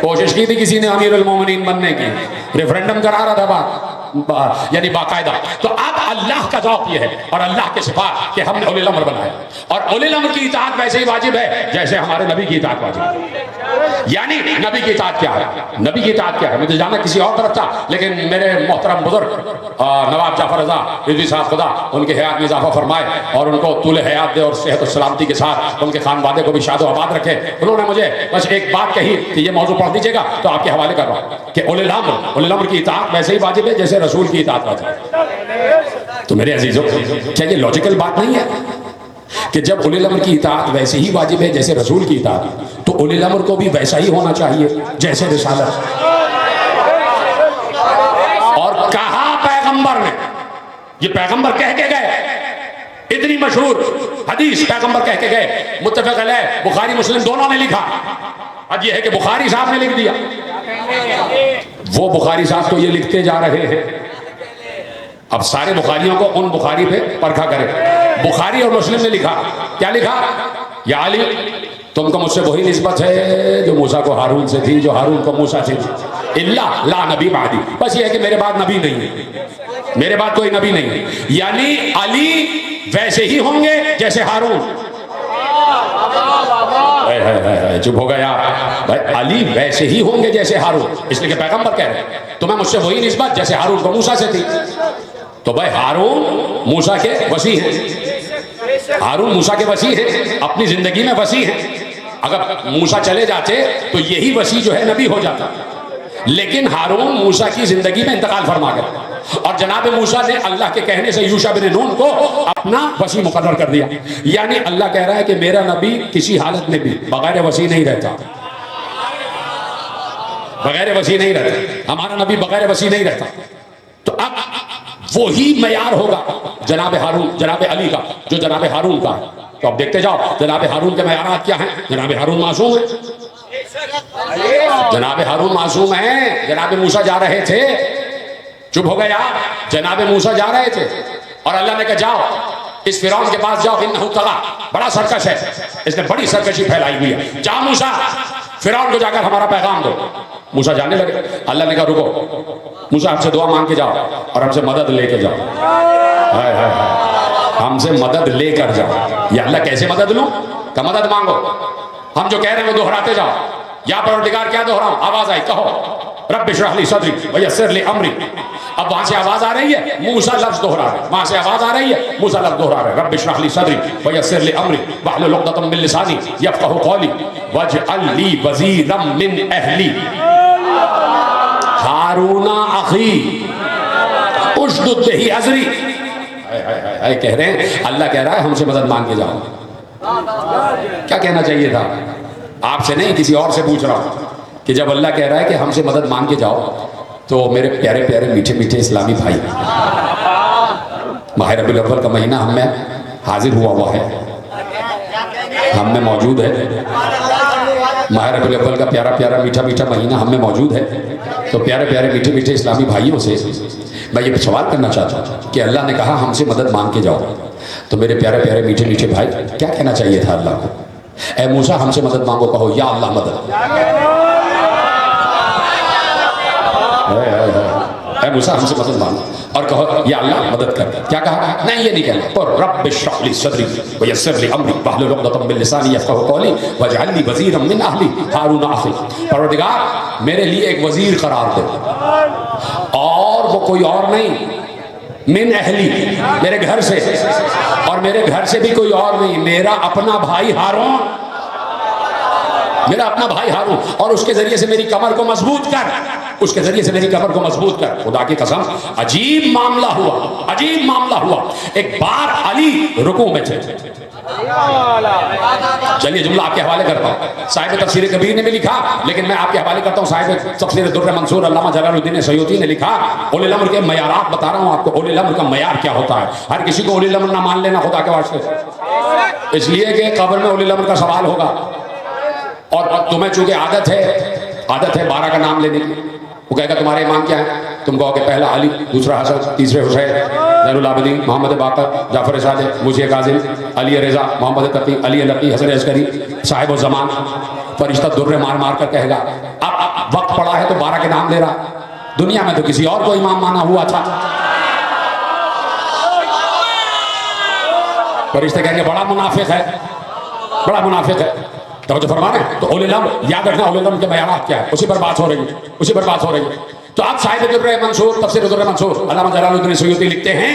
कोशिश की थी किसी ने अमीरुल मोमिनीन बनने की, रेफरेंडम करा रहा था बात, यानी बाकायदा। तो अब अल्लाह का ज़ौक़ ये है और अल्लाह के सिफात कि हमने उलिल अम्र बनाया, और उलिल अम्र की इताअत वैसे ही वाजिब है जैसे हमारे नबी की इताअत वाजिब है। यानी नबी की इताअत क्या है, नबी की इताअत क्या है, मुझे जाना किसी और तरफ था, लेकिन मेरे मोहतरम बुजुर्ग नवाब जाफर रज़ा रिज़वी साहब, खुदा उनके हयात में इजाफा फरमाए और उनको तूल हयात दे और सेहत और सलामती के साथ उनके खानवादे को भी शाद आबाद रखे। उन्होंने मुझे बस एक बात कही कि ये मौजूद पढ़ दीजिएगा, तो आपके हवाले कर रहा हूँ कि उलिल अम्र की इताअत वैसे ही वाजिब है जैसे रसूल की इताअत वाजिब है। तो मेरे अजीजों, क्या ये लॉजिकल बात नहीं है कि जब उलिल अम्र की इताअत वैसे ही वाजिब है जैसे रसूल की इताअत, तो उलिल अम्र को भी वैसा ही होना चाहिए जैसे रिसालत। और कहा पैगंबर ने, ये पैगंबर कह के गए, इतनी मशहूर हदीस पैगंबर कह के गए, मुत्तफक़ अलैह, बुखारी मुस्लिम दोनों ने लिखा। अब ये है कि बुखारी साहब ने लिख दिया, वो बुखारी साहब तो ये लिखते जा रहे हैं। अब सारे बुखारियों को उन बुखारी पे परखा करें। बुखारी और मुस्लिम ने लिखा, क्या लिखा? या अली, तुमको मुझसे वही निस्बत है जो मूसा को हारून से थी, जो हारून को मूसा से थी। इल्ला ला नबी बादी, बस ये है कि मेरे बाद नबी नहीं है, मेरे बाद कोई नबी नहीं है। यानी अली वैसे ही होंगे जैसे हारून। चुप हो गया भाई, अली वैसे ही होंगे जैसे हारून, इसलिए कि पैगंबर कह रहे हैं तुम्हें मुझसे वही निस्बत जैसे हारून को मूसा से थी। तो भाई हारून मूसा के वसी हैं, हारून मूसा के वसी हैं, अपनी जिंदगी में वसी हैं। अगर मूसा चले जाते तो यही वसी जो है नबी हो जाता, लेकिन हारून मूसा की जिंदगी में इंतकाल फरमा गए और जनाब मूसा ने अल्लाह के कहने से यूशा बिन नून को अपना वसी मुकर्रर कर दिया। यानी अल्लाह कह रहा है कि मेरा नबी किसी हालत में भी बगैर वसी नहीं रहता, बगैर वसी नहीं रहता, हमारा नबी बगैर वसी नहीं रहता। तो अब वही मयार होगा जनाब हारून, जनाब अली का, जो जनाब हारून का है। तो अब देखते जाओ जनाब हारून के मयारात क्या हैं। जनाब हारून मासूम है, जनाब हारून मासूम है। जनाब मूसा जा रहे थे, चुप हो गया, जनाब मूसा जा रहे थे और अल्लाह ने कहा जाओ इस फिरौन के पास जाओ, इन्नहु तग़ा, बड़ा सरकश है, इसने बड़ी सरकशी फैलाई हुई है, जाओ मूसा फिरौन को जाकर हमारा पैगाम दो। मूसा जाने लगे। अल्लाह ने कहा रुको, मूसा हमसे दुआ मांग के जाओ और हमसे मदद लेके जाओ। हाय हाय हाय, हमसे मदद लेकर जाओ। या अल्लाह कैसे मदद लूं? का मदद मांगो, हम जो कह रहे हैं वो दोहराते जाओ। या परवरदिगार क्या दोहराऊं? आवाज आई, कहो रब्बि इश्रह ली सदरी व यस्सिर ली अमरी। अब वहां से आवाज आ रही है, मूसा लफ्ज दोहरा रहे, वहां से आवाज आ रही है, मूसा लफ्ज दोहरा रहे, रब्बि इश्रह ली सदरी व यस्सिर ली अमरी वहलुल उक़दतम मिन लिसानी यफ़क़हू क़ौली वजअल ली वज़ीरम मिन अहली हारूना अखी उश्दुद बिही अज़री। कह रहे हैं, अल्लाह कह रहा है हमसे मदद मांग के जाओ। क्या कहना चाहिए था? आपसे नहीं, किसी और से पूछ रहा हूं कि जब अल्लाह कह रहा है कि हमसे मदद मांग के जाओ, तो मेरे प्यारे प्यारे मीठे मीठे इस्लामी भाई, माह रबीउल अव्वल का महीना हम में हाजिर हुआ है, हम में मौजूद है। माह रबीउल अव्वल का प्यारा प्यारा मीठा मीठा महीना हम में मौजूद है। तो प्यारे प्यारे मीठे मीठे इस्लामी भाइयों से मैं ये सवाल करना चाहता हूँ कि अल्लाह ने कहा हमसे मदद मांग के जाओ, तो मेरे प्यारे प्यारे मीठे मीठे भाई क्या कहना चाहिए था अल्लाह को? ए मूसा हमसे मदद मांगो, कहो या अल्लाह मदद। ए मूसा हमसे मदद मांगो और कहो या अल्लाह मदद कर। क्या कहा? नहीं, ये नहीं कहना, पर रब्बि इश्रह ली सदरी व यस्सिर ली अमरी वहलुल उक़दतम मिन लिसानी यफ़क़हू क़ौली वजअल ली वज़ीरम मिन अहली हारून अखी। परवरदिगार मेरे लिए एक वजीर करार दे, और वो कोई और नहीं, मिन अहली, मेरे घर से, और मेरे घर से भी कोई और नहीं, मेरा अपना भाई हारून, मेरा अपना भाई हारून, और उसके जरिए से मेरी कमर को मजबूत कर, उसके जरिए से मेरी कमर को मजबूत कर। खुदा की कसम, अजीब मामला हुआ, अजीब मामला हुआ। एक बार अली रुकू में थे, चलिए जुमला आपके हवाले करता हूँ। साहिब तफसीर कबीर ने भी लिखा, लेकिन मैं आपके हवाले करता हूँ साहिब तफसीर दुर्र मंसूर अल्लामा जलालुद्दीन सयूती ने लिखा। उलिल अम्र के मयारात बता रहा हूँ आपको, उलिल अम्र का मयार क्या होता है। हर किसी को उलिल अम्र ना मान लेना खुदा के वास्ते। इसलिए कि कब्र में उलिल अम्र का सवाल होगा, और तुम्हें चूंकि आदत है 12 का नाम लेने की। वो कहेगा तुम्हारे इमाम क्या है, तुम कहोगे पहला अली, दूसरा हसन, तीसरे हुसैन, ज़ैनुल आबिदीन, मोहम्मद बाकर, जाफर सादिक, मुझे काजिम, अली रज़ा, मोहम्मद तकी, अली लकी, हसन अस्करी, साहिब ज़मान। फरिश्ता दुर्रे मार मार कर कहेगा अब वक्त पड़ा है तो 12 के नाम ले रहा। दुनिया में तो किसी और को इमाम माना हुआ था। फरिश्ते कहेंगे बड़ा मुनाफिक है, बड़ा मुनाफिक है। तो फरमाने तो उलिल अम्र याद रखना, उलिल अम्र के मयारात क्या है, उसी पर बात हो रही है, उसी पर बात हो रही है। तो आप साहिब दुर्रे मंसूर, तफसीर दुर्रे मंसूर, अल्लामा जलालुद्दीन सुयूती लिखते हैं,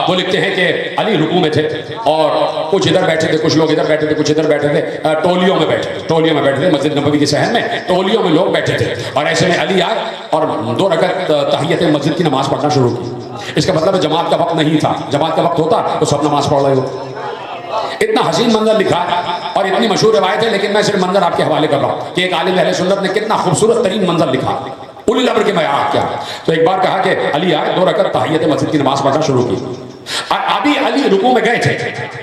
वो लिखते हैं कि अली रुकू में थे और कुछ इधर बैठे थे, कुछ लोग इधर बैठे थे, कुछ इधर बैठे थे, टोलियों में बैठे थे, मस्जिद नबवी के शहर में टोलियों में लोग बैठे थे। और ऐसे में अली आए और 2 रकअत तहियत मस्जिद की नमाज पढ़ना शुरू की। इसका मतलब जमात का वक्त नहीं था, जमात का वक्त होता तो सब नमाज पढ़ रहे होते। इतना हसीन मंजर लिखा है और इतनी मशहूर रिवायत है, लेकिन मैं सिर्फ मंजर आपके हवाले कर रहा हूँ कि एक आलिम अहले सुन्नत ने कितना खूबसूरत तरीन मंजर लिखा, उलिल अम्र के मयार क्या। तो एक बार कहा कि अली आए, 2 रकअत तहियत मस्जिद की नमाज पढ़ना शुरू की। और अभी अली रुकू में गए थे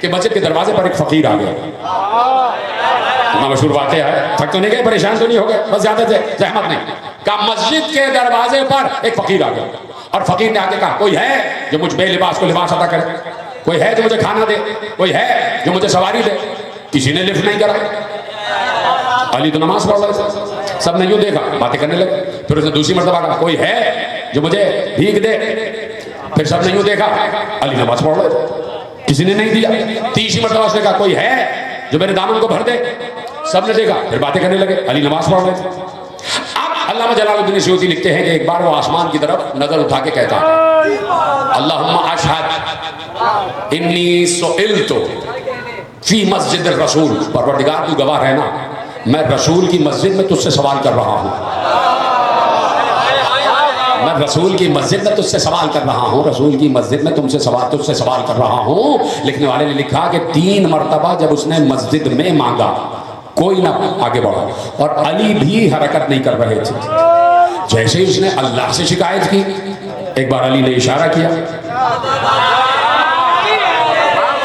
कि मस्जिद के दरवाजे पर एक फकीर आ गया। इतना मशहूर वाक़या है, थक तो नहीं गए, परेशान तो नहीं हो गए, बस ज्यादा थे, जहमत नहीं। कहा मस्जिद के दरवाजे पर एक फकीर आ गया और फकीर ने आके कहा कोई है जो मुझ बेलिबास को लिबास अदा करे, कोई है जो मुझे खाना दे, कोई है जो मुझे सवारी दे। किसी ने लिफ्ट नहीं करा। अली तो नमाज पढ़ रहे थे, सबने यूं देखा, बातें करने लगे। फिर उसने दूसरी मर्तबा कहा कोई है जो मुझे भीख दे। फिर सबने यूं देखा, अली नमाज पढ़ रहे थे, किसी ने नहीं दिया। तीसरी मर्तबा उसने कहा कोई है जो मेरे दामन को भर दे। सबने देखा, फिर बातें करने लगे, अली नमाज पढ़ रहे थे। अब अल्लामा जलालुद्दीन सुयूती लिखते हैं कि एक बार वो आसमान की तरफ नजर उठा के कहता अल्लाहुम्मा अशहद इन्नी सुइल्तु फी मस्जिद रसूल, परवरदिगार तू गवाह रहना, मैं रसूल की मस्जिद में तुझसे सवाल कर रहा हूँ, मैं रसूल की मस्जिद में तुझसे सवाल कर रहा हूँ, रसूल की मस्जिद में तुझसे सवाल कर रहा हूँ। लिखने वाले ने लिखा कि 3 मरतबा जब उसने मस्जिद में मांगा कोई ना आगे बढ़ा और अली भी हरकत नहीं कर रहे थे। जैसे ही उसने अल्लाह से शिकायत की, एक बार अली ने इशारा किया।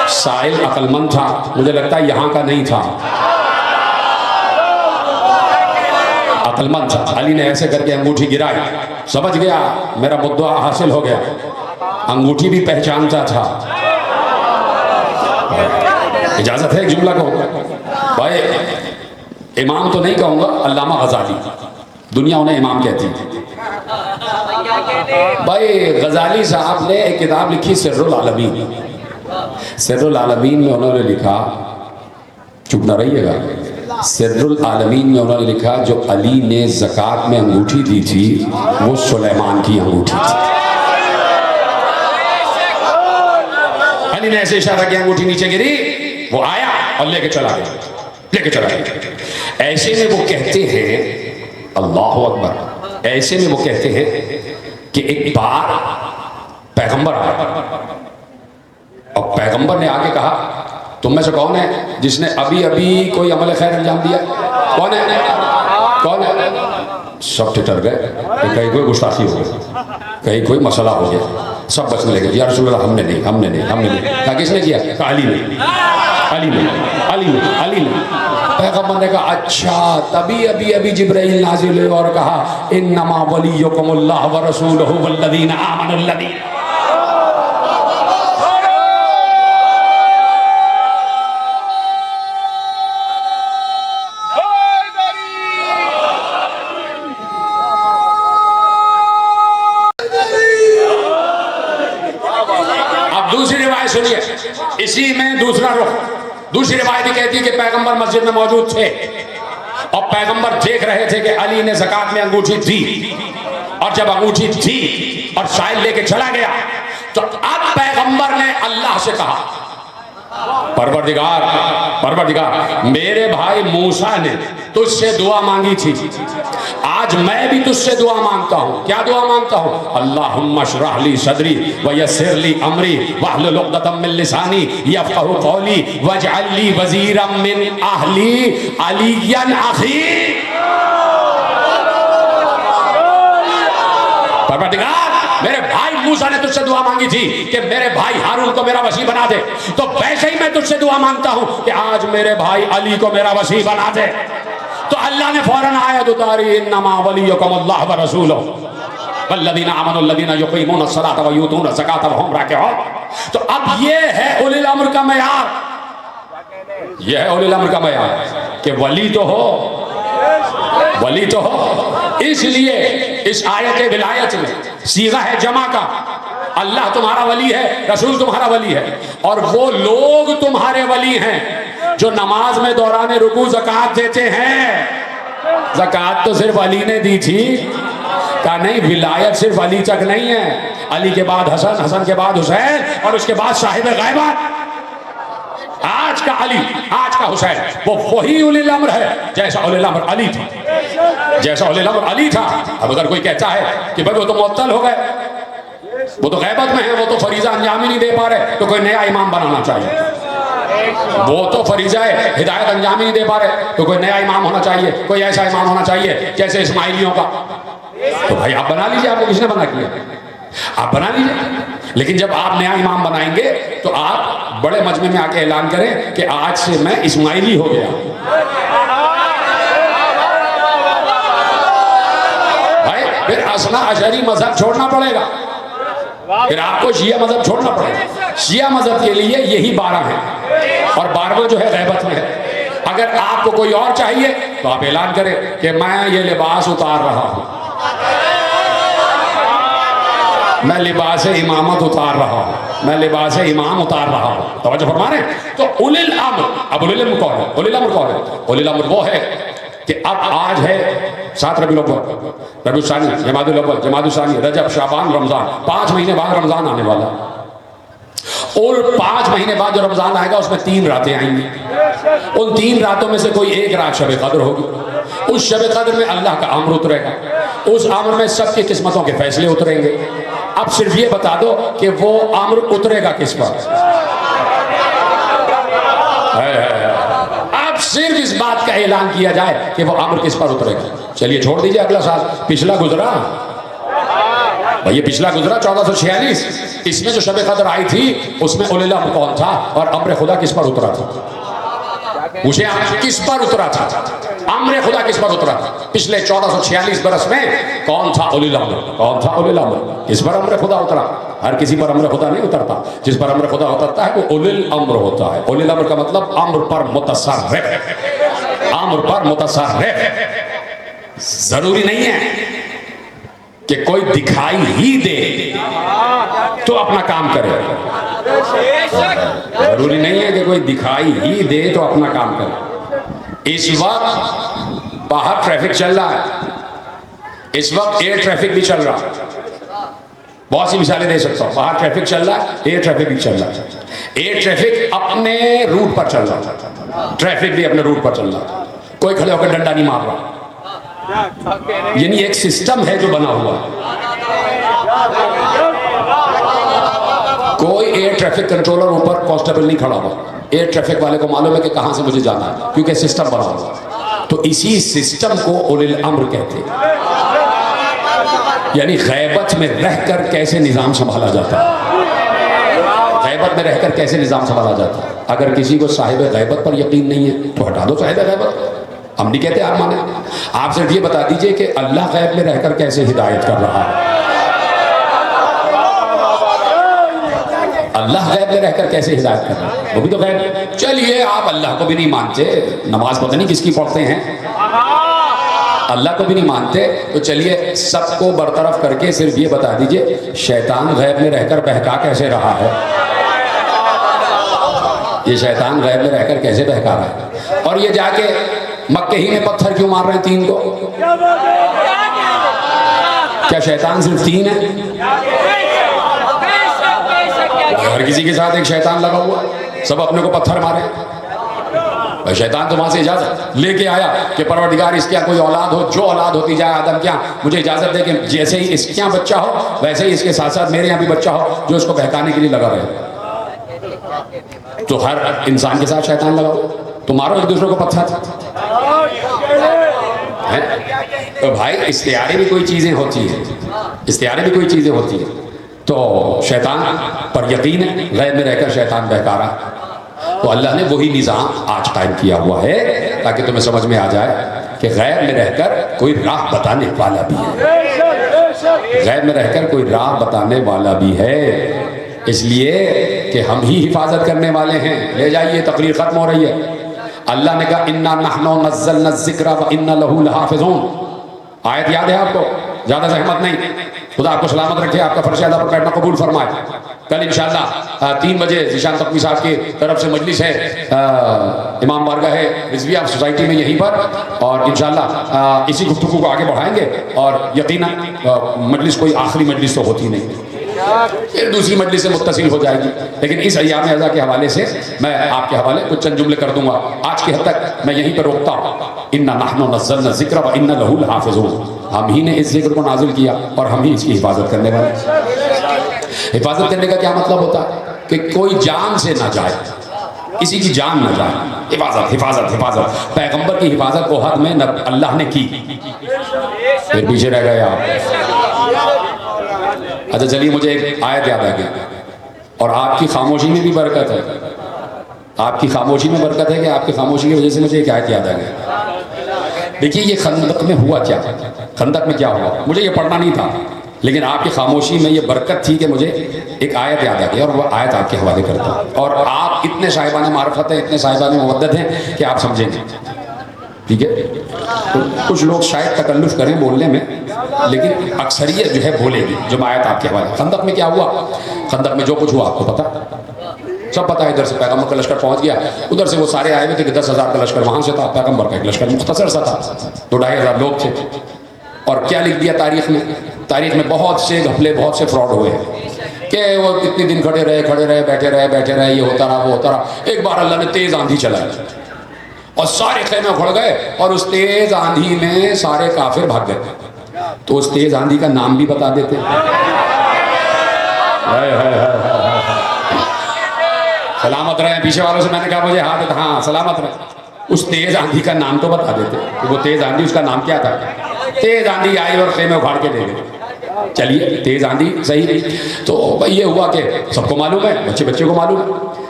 साहिल अक्लमंद था, मुझे लगता है यहां का नहीं था, अक्लमंद था। अली ने ऐसे करके अंगूठी गिराई, समझ गया मेरा मुद्दा हासिल हो गया। अंगूठी भी पहचानता था। इजाजत है एक जुमला को भाई, इमाम तो नहीं कहूंगा, अल्लामा गजाली, दुनिया उन्हें इमाम कहती है। भाई गजाली साहब ने एक किताब लिखी सिर्रुल आलमीन। सिर्रुल आलमीन में उन्होंने लिखा, चुप ना रहिएगा, सिर्रुल आलमीन में उन्होंने लिखा जो अली ने ज़कात में अंगूठी दी थी वो सुलेमान की अंगूठी थी। अली ने ऐसे इशारा किया, अंगूठी नीचे गिरी, वो आया और लेके चला गया। ऐसे में वो कहते हैं अल्लाह अकबर, ऐसे में वो कहते हैं कि एक बार पैगंबर आया और पैगंबर ने आके कहा तुम में से कौन है जिसने अभी अभी कोई अमल खैर अंजाम दिया? कौन है? सब ठिठर गए, कहीं कोई गुस्ताखी हो गई, कहीं कोई मसला हो गया, सब बचने लगे। या रसूलल्लाह हमने नहीं। कहा किसने किया? कहा अली ने। पैगंबर ने कहा अच्छा, तभी अभी जिब्राइल नाजिल हुए और कहा इन्नमा वलियुकुमुल्लाह व रसूलुहु वल्लज़ीना आमनुल्लज़ीना। अब दूसरी रिवायत सुनिए, इसी में दूसरा रुख। दूसरी रिवायत कहती है कि पैगंबर मस्जिद में मौजूद थे और पैगंबर देख रहे थे कि अली ने ज़कात में अंगूठी दी, और जब अंगूठी दी और साहिल लेके चला गया तो अब पैगंबर ने अल्लाह से कहा परवरदिगार मेरे भाई मूसा ने तुझसे दुआ मांगी थी, आज मैं भी तुझसे दुआ मांगता हूँ। क्या दुआ मांगता हूँ? अल्लाहुम्मा इश्रह ली सदरी व यस्सिर ली अमरी वहलुल उक़दतम मिन लिसानी यफ़क़हू क़ौली वजअल ली वज़ीरम मिन अहली अलिय्यन अख़ी। परवरदिगार मेरे भाई मूसा ने तुझसे दुआ मांगी थी कि मेरे भाई हारून को मेरा वसी बना दे, तो वैसे ही मैं तुझसे दुआ मांगता हूं कि आज मेरे भाई अली को मेरा वसी बना दे। तो अल्लाह ने फौरन आयत उतारी, इन्नमा वलियुकुमुल्लाह व रसूलुहु वल्लज़ीना आमनुल्लज़ीना युक़ीमूना अस्सलाता व यूतूना ज़काता व हुम राकिऊन। तो अब ये है उलिल अम्र का मयार, ये है उलिल अम्र का मयार कि वली तो हो, वली तो हो। इसलिए इस आयत विलायत में सीगा है जमा का, अल्लाह तुम्हारा वली है, रसूल तुम्हारा वली है, और वो लोग तुम्हारे वली हैं जो नमाज में दौरान रुकू ज़कात देते हैं। ज़कात तो सिर्फ अली ने दी थी, कहा नहीं विलायत सिर्फ अली तक नहीं है, अली के बाद हसन, हसन के बाद हुसैन, और उसके बाद साहिब गैबत। आज का अली, आज का हुसैन, वो वही उलिल अम्र है जैसा उलिल अम्र अली था, जैसा उलिल अम्र अली था। अब अगर कोई कहता है कि भाई वो तो मुअत्तल हो गए, वो तो गैबत में है, वो तो फरीजा अंजाम ही नहीं दे पा रहे, तो कोई नया इमाम बनाना चाहिए। वो तो फरीजा हिदायत अंजाम ही नहीं दे पा रहे, तो कोई नया इमाम होना चाहिए, कोई ऐसा इमाम होना चाहिए जैसे इस्माइलियों का। तो भाई आप बना लीजिए, आपको किसने मना किया, आप बना लीजिए। लेकिन जब आप नया इमाम बनाएंगे तो आप बड़े मजमे में आके ऐलान करें कि आज से मैं इस्माइली हो गया। भाई फिर असना अशरी मजहब छोड़ना पड़ेगा, फिर आपको शिया मजहब छोड़ना पड़ेगा। शिया मजहब के लिए यही 12 है, और 12वां जो है गैबत में है। अगर आपको कोई और चाहिए तो आप ऐलान करें कि मैं ये लिबास उतार रहा हूं, मैं लिबास इमामत उतार रहा हूं, मैं लिबास इमाम उतार रहा हूं। तवज्जो फरमा रहे हैं। तो उलिल अम्र, अब उलिल अम्र कौन है? उलिल अम्र कौन है? उलिल अम्र वो है कि अब आज है 7 रबीउल अव्वल, रबीउल सानी, जमादुल अव्वल, जमादुल सानी, रजब, शाबान, रमजान, 5 महीने बाद रमजान आने वाला, और 5 महीने बाद जो रमजान आएगा उसमें 3 रातें आएंगी। उन 3 रातों में से कोई एक रात शब कद्र होगी। उस शब कद्र में अल्लाह का अम्र उतरेगा, उस अम्र में सबकी किस्मतों के फैसले उतरेंगे। अब सिर्फ ये बता दो कि वो अम्र उतरेगा किस पर? अब सिर्फ इस बात का ऐलान किया जाए कि वो अम्र किस पर उतरेगा। चलिए छोड़ दीजिए अगला साल, पिछला गुजरा ये पिछला गुजरा 1446, इसमें जो शब कद्र आई थी उसमें उलिल अम्र कौन था और अम्र खुदा किस पर उतरा था? पूछे आप, किस पर उतरा था? अम्र खुदा किस पर उतरा था? पिछले 1446 बरस में कौन था उलिल अम्र? कौन था उलिल अम्र? किस पर अम्र खुदा उतरा? हर किसी पर अम्र खुदा नहीं उतरता, जिस पर अम्र खुदा उतरता है वो उलिल अम्र होता है। उलिल अम्र का मतलब अम्र पर मुतसर्रिफ, अम्र पर मुतसर्रिफ। जरूरी नहीं है कि कोई दिखाई ही दे तो अपना काम करे, जरूरी नहीं है कि कोई दिखाई ही दे तो अपना काम करे। इस वक्त बाहर ट्रैफिक चल रहा है, इस वक्त एयर ट्रैफिक भी चल रहा है, बहुत सी मिसालें दे सकता हूं। बाहर ट्रैफिक चल रहा है, एयर ट्रैफिक भी चल रहा है। एयर ट्रैफिक अपने रूट पर चल रहा है, ट्रैफिक भी अपने रूट पर चल रहा है, कोई खड़े होकर डंडा नहीं मार रहा, यानी एक सिस्टम है जो बना हुआ है। कोई एयर ट्रैफिक कंट्रोलर ऊपर कांस्टेबल नहीं खड़ा हुआ, एयर ट्रैफिक वाले को मालूम है कि कहां से मुझे जाना है, क्योंकि सिस्टम बना हुआ है। तो इसी सिस्टम को उलिल अम्र कहते हैं, यानी गैबत में रहकर कैसे निजाम संभाला जाता है, गैबत में रहकर कैसे निजाम संभाला जाता है। अगर किसी को साहिब गैबत पर यकीन नहीं है तो हटा दो साहिब गैबत, हम नहीं कहते आप माने, आप सिर्फ ये बता दीजिए कि अल्लाह गैब में रहकर कैसे हिदायत कर रहा है, अल्लाह गैब में रहकर कैसे हिदायत कर रहा है, वो भी तो गैब। चलिए आप अल्लाह को भी नहीं मानते, नमाज पता नहीं किसकी पढ़ते हैं, अल्लाह को भी नहीं मानते, तो चलिए सबको बरतरफ करके सिर्फ ये बता दीजिए शैतान गैब में रहकर बहका कैसे रहा है, ये शैतान गैब में रहकर कैसे बहका रहा है। और ये जाके मक्के ही में पत्थर क्यों मार रहे हैं 3 को? क्या शैतान सिर्फ 3 है? हर किसी के साथ एक शैतान लगा हुआ, सब अपने को पत्थर मारे। शैतान तो वहां से इजाजत लेके आया कि परवरदिगार इसके यहाँ कोई औलाद हो, जो औलाद होती जाए आदम क्या, मुझे इजाजत दे कि जैसे ही इसके यहाँ बच्चा हो वैसे ही इसके साथ साथ मेरे यहाँ भी बच्चा हो जो उसको बहकाने के लिए लगा रहे। तो हर इंसान के साथ शैतान लगा हुआ, तो मारो एक दूसरे को पत्थर है। तो भाई इख्तियारी भी कोई चीज़ें होती हैं, इख्तियारी भी कोई चीज़ें होती हैं। तो शैतान पर यकीन है, गैब में रहकर शैतान बहकारा, तो अल्लाह ने वही निज़ाम आज कायम किया हुआ है ताकि तुम्हें समझ में आ जाए कि गैब में रहकर कोई राह बताने वाला भी है, गैब में रहकर कोई राह बताने वाला भी है। इसलिए कि हम ही हिफाजत करने वाले हैं। ले जाइए, तकरीर खत्म हो रही है। अल्लाह ने कहा इन्ना नहनु नज़्ज़लना ज़िक्रा व इन्ना लहू लहाफ़िज़ून। आयत याद है आपको? ज़्यादा सहमत नहीं। खुदा आपको सलामत रखे, आपका फर्श अदा पर बैठना कबूल फरमाए। कल इंशाअल्लाह 3 बजे ज़ीशान तकवी साहब की तरफ से मजलिस है इमाम बारगाह रिज़विया सोसाइटी में यहीं पर, और इंशाअल्लाह इसी गुफ्तगू को आगे बढ़ाएंगे। और यकीनन मजलिस कोई आखिरी मजलिस तो होती नहीं, फिर दूसरी मजलिस से मुत्तसिल हो जाएगी। लेकिन इस अय्याम अज़ा के हवाले से मैं आपके हवाले कुछ चंद जुमले कर दूंगा। आज की हद तक मैं यहीं पर रोकता हूँ। इन्ना नहनु नज़्ज़लना ज़िक्रा व इन्ना लहू लहाफ़िज़ून। हम ही ने इस जिक्र को नाजिल किया और हम ही इसकी हिफाजत करने वाले। हिफाजत करने का क्या मतलब होता है? कि कोई जान से ना जाए, किसी की जान ना जाए। हिफाजत हिफाजत हिफाजत। पैगंबर की हिफाजत को हद में अल्लाह ने की, फिर पीछे रह गए आप। अच्छा चलिए, मुझे एक आयत याद आ गई, और आपकी खामोशी में भी बरकत है। आपकी खामोशी में बरकत है कि आपकी खामोशी की वजह से मुझे एक आयत याद आ गई। देखिए ये खंदक में हुआ क्या, खंदक में क्या हुआ, मुझे ये पढ़ना नहीं था, लेकिन आपकी खामोशी में ये बरकत थी कि मुझे एक आयत याद आ गई, और वह आयत आपके हवाले करता हूँ। और आप इतने साहिबान मार्फत हैं, इतने साहिबान मुवद्दत हैं कि आप समझेंगे, ठीक है? तो कुछ लोग शायद तकल्लुफ़ करें बोलने में, लेकिन अक्सरियत जो है बोलेगी जो आयत आपके हवाले। खंदक में क्या हुआ? खंदक में जो कुछ हुआ आपको पता, सब पता है। इधर से पैगंबर का लश्कर पहुंच गया, उधर से वो सारे आए हुए थे कि 10,000 का लश्कर वहां से था, पैगंबर का एक लश्कर मुख्तसर सा था, 2-2,500 लोग थे। और क्या लिख दिया तारीख में? तारीख में बहुत से घपले, बहुत से फ्रॉड हुए कि वो कितने दिन खड़े रहे, बैठे रहे, ये होता रहा, वो होता रहा। एक बार अल्लाह ने तेज आंधी चलाई और सारे खेमे उखड़ गए, और उस तेज आंधी में सारे काफिर भाग गए। तो उस तेज आंधी का नाम भी बता देते। सलामत रहे। पीछे वालों से मैंने कहा मुझे हाथ, हाँ सलामत रहे। उस तेज आंधी का नाम तो बता देते कि वो तेज आंधी, उसका नाम क्या था। तेज आंधी आई और खेमे उखाड़ के ले गए। चलिए तेज आंधी सही। तो भाई ये हुआ कि सबको मालूम है, बच्चे को मालूम है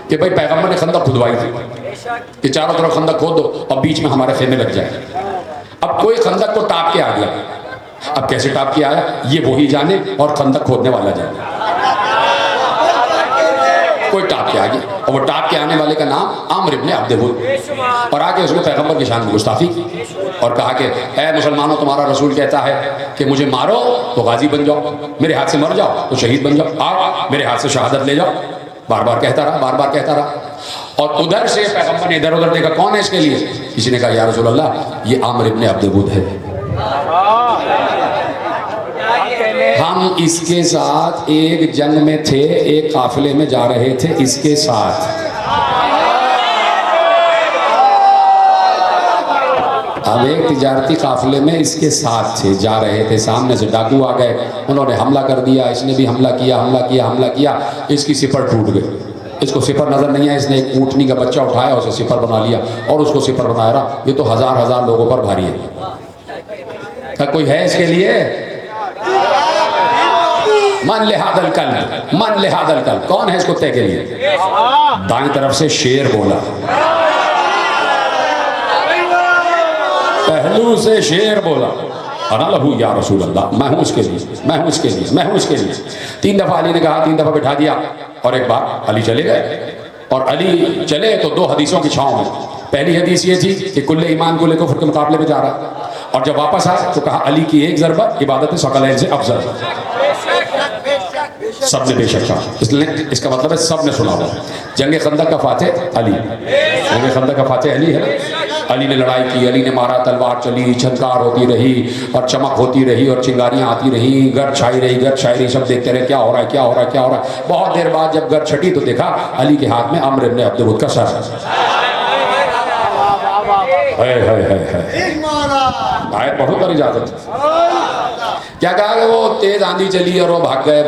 कि भाई पैगंबर ने खंदक खुदवाई थी कि चारों तरफ खंदक खोद दो और बीच में हमारे खेमे लग जाए। अब कोई खंदक को टाप के आ गया। अब कैसे टाप के आया ये वही जाने, और खंदक खोदने वाला जाने। कोई टाप के आ गया, और वो टाप के आने वाले का नाम आमिर इब्न अब्द वुद, और आके उसने पैगंबर की शान में गुस्ताखी की और कहा कि ऐ मुसलमानों, तुम्हारा रसूल कहता है कि मुझे मारो तो गाजी बन जाओ, मेरे हाथ से मर जाओ तो शहीद बन जाओ, आओ मेरे हाथ से शहादत ले जाओ। बार बार कहता रहा। और उधर से पैगंबर ने इधर उधर देखा, कौन है इसके लिए? किसी ने कहा या रसूल अल्लाह ये आमिर इब्न अब्द वुद है। हम इसके साथ एक जंग में थे, एक काफिले में जा रहे थे इसके साथ। हम एक तिजारती काफिले में इसके साथ थे, जा रहे थे। सामने से डाकू आ गए, उन्होंने हमला कर दिया, इसने भी हमला किया। इसकी सिपर टूट गई, इसको सिपर नजर नहीं आया। इसने एक ऊँटनी का बच्चा उठाया, उसे सिपर बना लिया और उसको सिपर बनाया रहा। ये तो हजार लोगों पर भारी है। क्या कोई है इसके लिए? मन लिहादल कल, कौन है इस कुत्ते के लिए? दाएं तरफ से शेर बोला, पहलू से शेर बोला, अना लहू या रसूल अल्लाह, मैं हूं उसके लिए। 3 दफा अली ने कहा, 3 दफा बिठा दिया, और एक बार अली चले गए। और अली चले तो 2 हदीसों की छांव में। पहली हदीस ये थी कि कुल्ले ईमान कुल्ले कुफ्र के मुकाबले में जा रहा, और जब वापस आए तो कहा अली की एक ज़रबा इबादत सकलैन से अफजल। सबने बेशक कहा, इसलिए इसका मतलब है सबने सुना हुआ। जंग खंदक का फातेह अली, जंग खंदक का फातेह अली है। अली ने लड़ाई की, अली ने मारा, तलवार चली, झनकार होती रही और चमक होती रही और चिंगारियां आती रही, गर्द छाई रही। सब देखते रहे क्या हो रहा है। बहुत देर बाद जब गर्द छटी तो देखा अली के हाथ में आमिर इब्न अब्द वुद का सर। आयत पढ़ो कर इजाजत। क्या कहा कि वो तेज आंधी चली और वो भाग गए।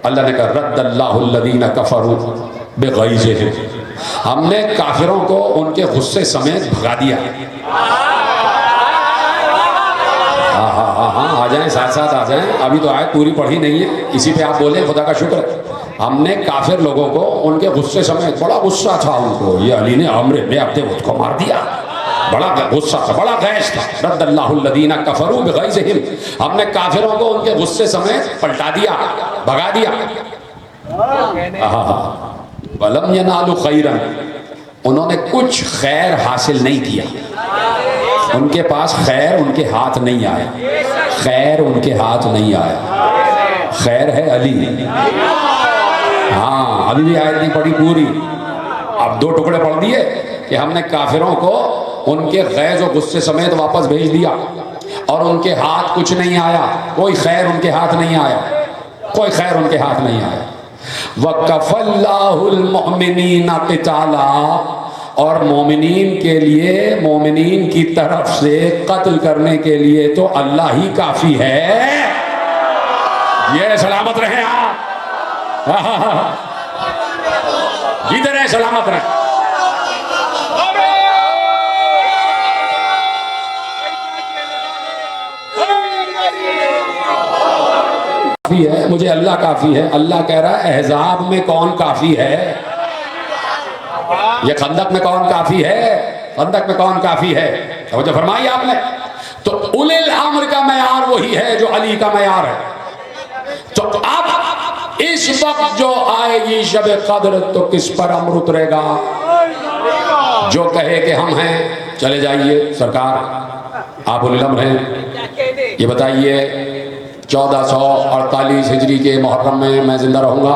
अल्लाह ने कहा रद्दल्लाहु अल्लज़ीना कफ़रू बिग़ैज़िहिम, हमने काफिरों को उनके गुस्से समेत भगा दिया। साथ साथ आ जाएं, अभी तो आयत पूरी पढ़ी नहीं है, इसी पे आप बोले खुदा का शुक्र है। हमने काफिर लोगों को उनके गुस्से समय बड़ा गुस्सा था उनको, ये अली ने अमर ने अपने खुद को मार दिया, बड़ा गुस्सा था, बड़ा गैस था। रद्दल्लाहुल्लज़ीना कफरू बिग़ैज़िहिम, हमने काफिरों को उनके गुस्से समय पलटा दिया, भगा दिया। वलम यनालु खैरन, उन्होंने कुछ खैर हासिल नहीं किया, उनके पास खैर उनके हाथ नहीं आया, खैर उनके हाथ नहीं आया। खैर है अली। हाँ, अभी भी आयत नहीं पढ़ी पूरी, अब 2 टुकड़े पढ़ दिए कि हमने काफिरों को उनके गैज़ और गुस्से समेत वापस भेज दिया और उनके हाथ कुछ नहीं आया, कोई खैर उनके हाथ नहीं आया, कोई खैर उनके हाथ नहीं आया। वकफ़ल्लाहुल मुमिनीना क़िताला, और मोमिनीन के लिए, मोमिनीन की तरफ से कत्ल करने के लिए तो अल्लाह ही काफी है। ये सलामत रहे आप, इधर है सलामत रहे। काफी है, मुझे अल्लाह काफी है। अल्लाह कह रहा है अहज़ाब में कौन काफी है, ये खंदक में कौन काफी है, खंदक में कौन काफी है, तो जो फरमाई आपने। तो उलिल अम्र का मयार वही है जो अली का मयार है। तो अब इस वक्त जो आएगी शब कद्र, तो किस पर अम्र उतरेगा? जो कहे कि हम हैं, चले जाइए सरकार, आप उलिल अम्र हैं, ये बताइए 1448 हिजरी के मुहर्रम में मैं जिंदा रहूंगा?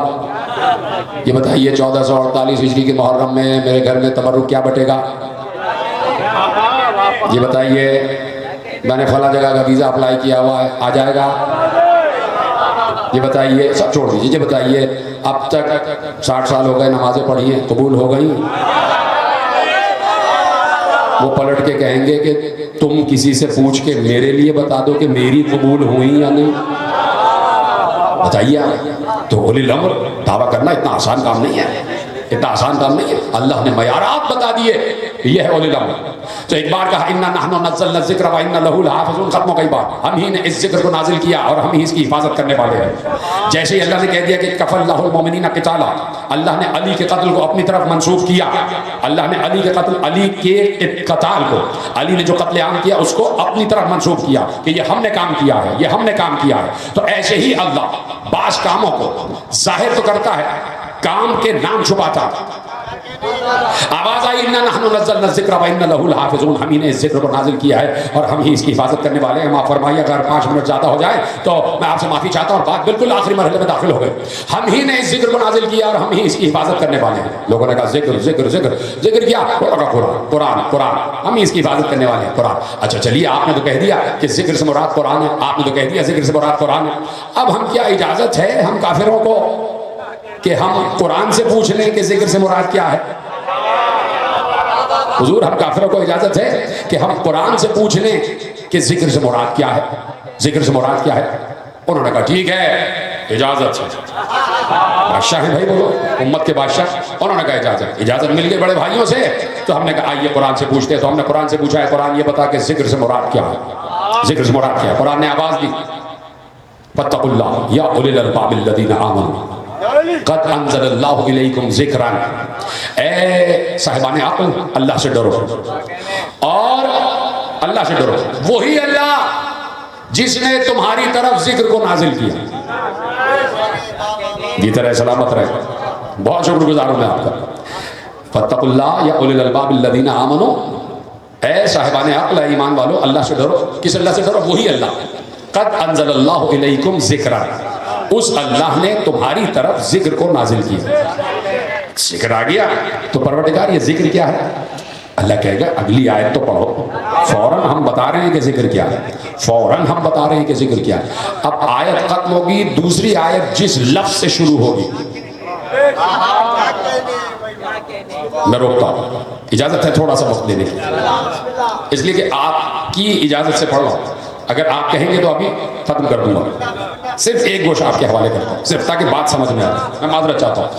ये बताइए 1448 हिजरी के मुहर्रम में मेरे घर में तबर्रुक क्या बटेगा? ये बताइए मैंने फला जगह का वीज़ा अप्लाई किया हुआ है, आ जाएगा? ये बताइए, सब छोड़ दीजिए, ये बताइए अब तक 60 साल हो गए, नमाजें पढ़ी हैं, कबूल हो गई? वो पलट के कहेंगे कि तुम किसी से पूछ के मेरे लिए बता दो कि मेरी कबूल हुई या नहीं, बताइए आप। तो उलिल अम्र दावा करना इतना आसान काम नहीं है, इतना आसान काम नहीं है। अल्लाह ने मयारात बता दिए, ये है उलिल अम्र। तो एक बार कहा इन्ना नहनु नज़्ज़लना ज़िक्र व इन्ना लहु लहाफ़िज़ून, खत्म हो गई बात। हम ही ने इस जिक्र को नाजिल किया और हम ही इसकी हिफाजत करने वाले हैं। जैसे ही अल्लाह ने कह दिया कि कफ़ल्लाहुल मुमिनीना क़िताला, अल्लाह ने अली के कत्ल को अपनी तरफ मंसूब किया, अल्लाह ने अली के कत्ल, अली के क़त्ल को, अली ने जो कत्ल आम किया उसको अपनी तरफ मंसूब किया कि ये हमने काम किया है, ये हमने काम किया है। तो ऐसे ही अल्लाह बास कामों को जाहिर तो करता है, काम के नाम छुपाता। आवाज आई इन्ना नहनु नज़्ज़लना ज़िक्र व इन्ना लहु लहाफ़िज़ून, हम ही ने इस जिक्र को नाजिल किया है और हम ही इसकी हिफाजत करने वाले हैं। माफ़ फरमाइए अगर 5 मिनट ज़्यादा हो जाए तो मैं आपसे माफ़ी चाहता हूँ, और बात बिल्कुल आखिरी मरहले में दाखिल हो गए। हम ही ने इस जिक्र को नाजिल किया और हम ही इसकी हिफाजत करने वाले हैं। लोगों ने कहा जिक्र जिक्र जिक्र जिक्र क्या? कुरान कुरान कुरान, हम ही इसकी हिफाजत करने वाले हैं, कुरान। अच्छा चलिए, आपने तो कह दिया कि जिक्र से मुराद कुरान है, आपने तो कह दिया जिक्र से मुराद कुरान है। अब हम क्या इजाज़त है हम काफिरों को कि हम कुरान से पूछ लें कि जिक्र से मुराद क्या है? हुजूर, हम काफिरों को इजाजत है कि हम कुरान से पूछ लें कि जिक्र से मुराद क्या है, जिक्र से मुराद क्या है? उन्होंने कहा ठीक है, इजाजत है। बादशाह है भाई, बोलो उम्मत के बादशाह। उन्होंने कहा इजाजत, इजाजत मिल गई बड़े भाइयों से। तो हमने कहा आइए कुरान से पूछते हैं। तो हमने कुरान से पूछा है, कुरान ये बता कि जिक्र से मुराद क्या है, जिक्र से मुराद क्या है? कुरान ने आवाज दी, फत्तकुल्लाह या उलिल अल्बाबिल्लज़ीना आमनू क़द अंज़लल्लाहु इलैकुम ज़िक्रन, ए साहिबाने अक़ल, अल्लाह से डरो और अल्लाह से डरो। वही अल्लाह जिसने तुम्हारी तरफ जिक्र को नाजिल किया। जी तरह सलामत रहे, बहुत शुक्रगुजार हूं मैं आपका। फत्तकुल्लाह या उलिल अल्बाबिल्लज़ीना आमनू, ए साहिबाने अक़ल, ईमान वालो, अल्लाह से डरो। किस अल्लाह से डरो? वही अल्लाह। क़द अंज़लल्लाहु इलैकुम ज़िक्रन, उस अल्लाह ने तुम्हारी तरफ जिक्र को नाजिल किया। जिक्र आ गया तो परवरदिगार ये जिक्र क्या है? अल्लाह कहेगा अगली आयत तो पढ़ो। फौरन हम बता रहे हैं कि जिक्र क्या है, फौरन हम बता रहे हैं कि जिक्र क्या है। अब आयत खत्म होगी, दूसरी आयत जिस लफ्ज से शुरू होगी, मैं रोकता हूं, इजाजत है थोड़ा सा वक्त देने की, इसलिए कि आपकी इजाजत से पढ़ लो। अगर आप कहेंगे तो अभी खत्म कर दूंगा। सिर्फ एक गोश आपके हवाले करता हूँ, सिर्फ ताकि बात समझ में आए। मैं माजरत चाहता हूँ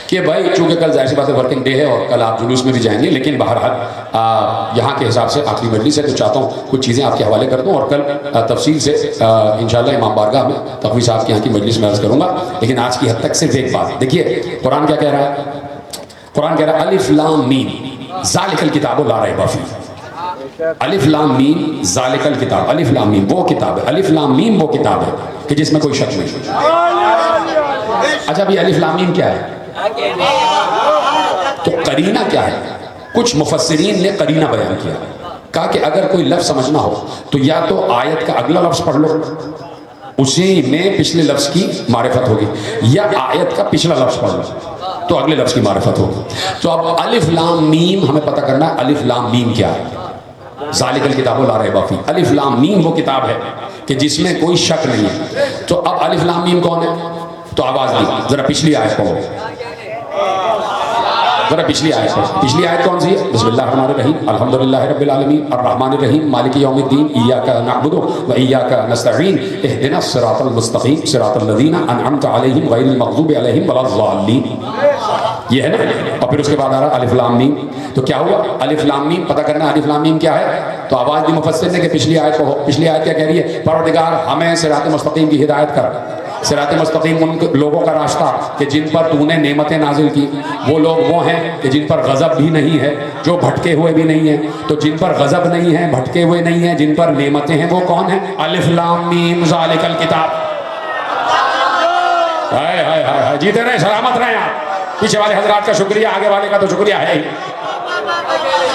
कि भाई चूंकि कल जाहिर सी बात है वर्किंग डे है और कल आप जुलूस में भी जाएंगे, लेकिन बहरहाल यहाँ के हिसाब से आखिरी मजलिस है तो चाहता हूँ कुछ चीज़ें आपके हवाले कर दूँ और कल तफसील से इंशाअल्लाह इमाम बारगाह में तकवी साहब के यहाँ की मजलिस में अर्ज़ करूँगा। लेकिन आज की हद तक सिर्फ एक बात देखिए, कुरान क्या कह रहा है? कुरान कह रहा है अलिफ लाम मीम ज़ालिकल किताबु ला रैब फीह। अलिफ लाम मीम ज़ालिकल किताब, अलिफ लाम मीम वो किताब है, अलिफ लाम मीम वो किताब है कि जिसमें कोई शक नहीं। अच्छा अभी अलिफ लाम मीम क्या है? तो करीना क्या है? कुछ मुफस्सिरीन ने करीना बयान किया, कहा कि अगर कोई लफ्ज़ समझना हो तो या तो आयत का अगला लफ्ज़ पढ़ लो, उसी में पिछले लफ्ज़ की मारिफत होगी, या आयत का पिछला लफ्ज़ पढ़ लो तो अगले लफ्ज़ की मारिफत होगी। तो अब अलिफ लाम मीम हमें पता करना है, अलिफ लाम मीम क्या है? ज़ालिकल किताबु ला रैब फीह। अलिफ लाम मीम वो किताब है कि जिसमें कोई शक नहीं है। तो अब अलिफ लाम मीम कौन है? तो आवाज़ दी, जरा पिछली आयत पढ़ो, जरा पिछली आयत पढ़ो। पिछली आयत कौन सी है? बिस्मिल्लाहिर्रहमानिर्रहीम अल्हम्दुलिल्लाहि रब्बिल आलमीन अर्रहमानिर्रहीम मालिकि यौमिद्दीन इय्याका नअबुदु व इय्याका नस्तईन इहदिनस सिरातल मुस्तकीम सिरातल लज़ीना अनअमता अलैहिम गैरिल मग़ज़ूबि अलैहिम वलज़्ज़ालिन। ये है ना। और फिर उसके बाद आ रहा अलिफ लाम मीम। तो क्या हुआ? अलिफ लाम मीम पता करना, अलिफ लाम मीम क्या है? तो आवाज़ दी मुफस्सिर ने कि पिछली आयत पढ़ो। पिछली आयत क्या कह रही है? परवरदिगार हमें सिरात मुस्तकीम की हिदायत कर। सिरात मुस्तकीम उन लोगों का रास्ता कि जिन पर तूने नेमतें नाजिल की, वो लोग वो हैं कि जिन पर गज़ब भी नहीं है, जो भटके हुए भी नहीं है। तो जिन पर गज़ब नहीं है, भटके हुए नहीं है, जिन पर नेमतें हैं, वो कौन है? अलिफ लाम मीम ज़ालिकल किताब। हाय हाय हाय, जीते रहे, सलामत रहे आप। पीछे वाले हजरात का शुक्रिया, आगे वाले का तो शुक्रिया है ही।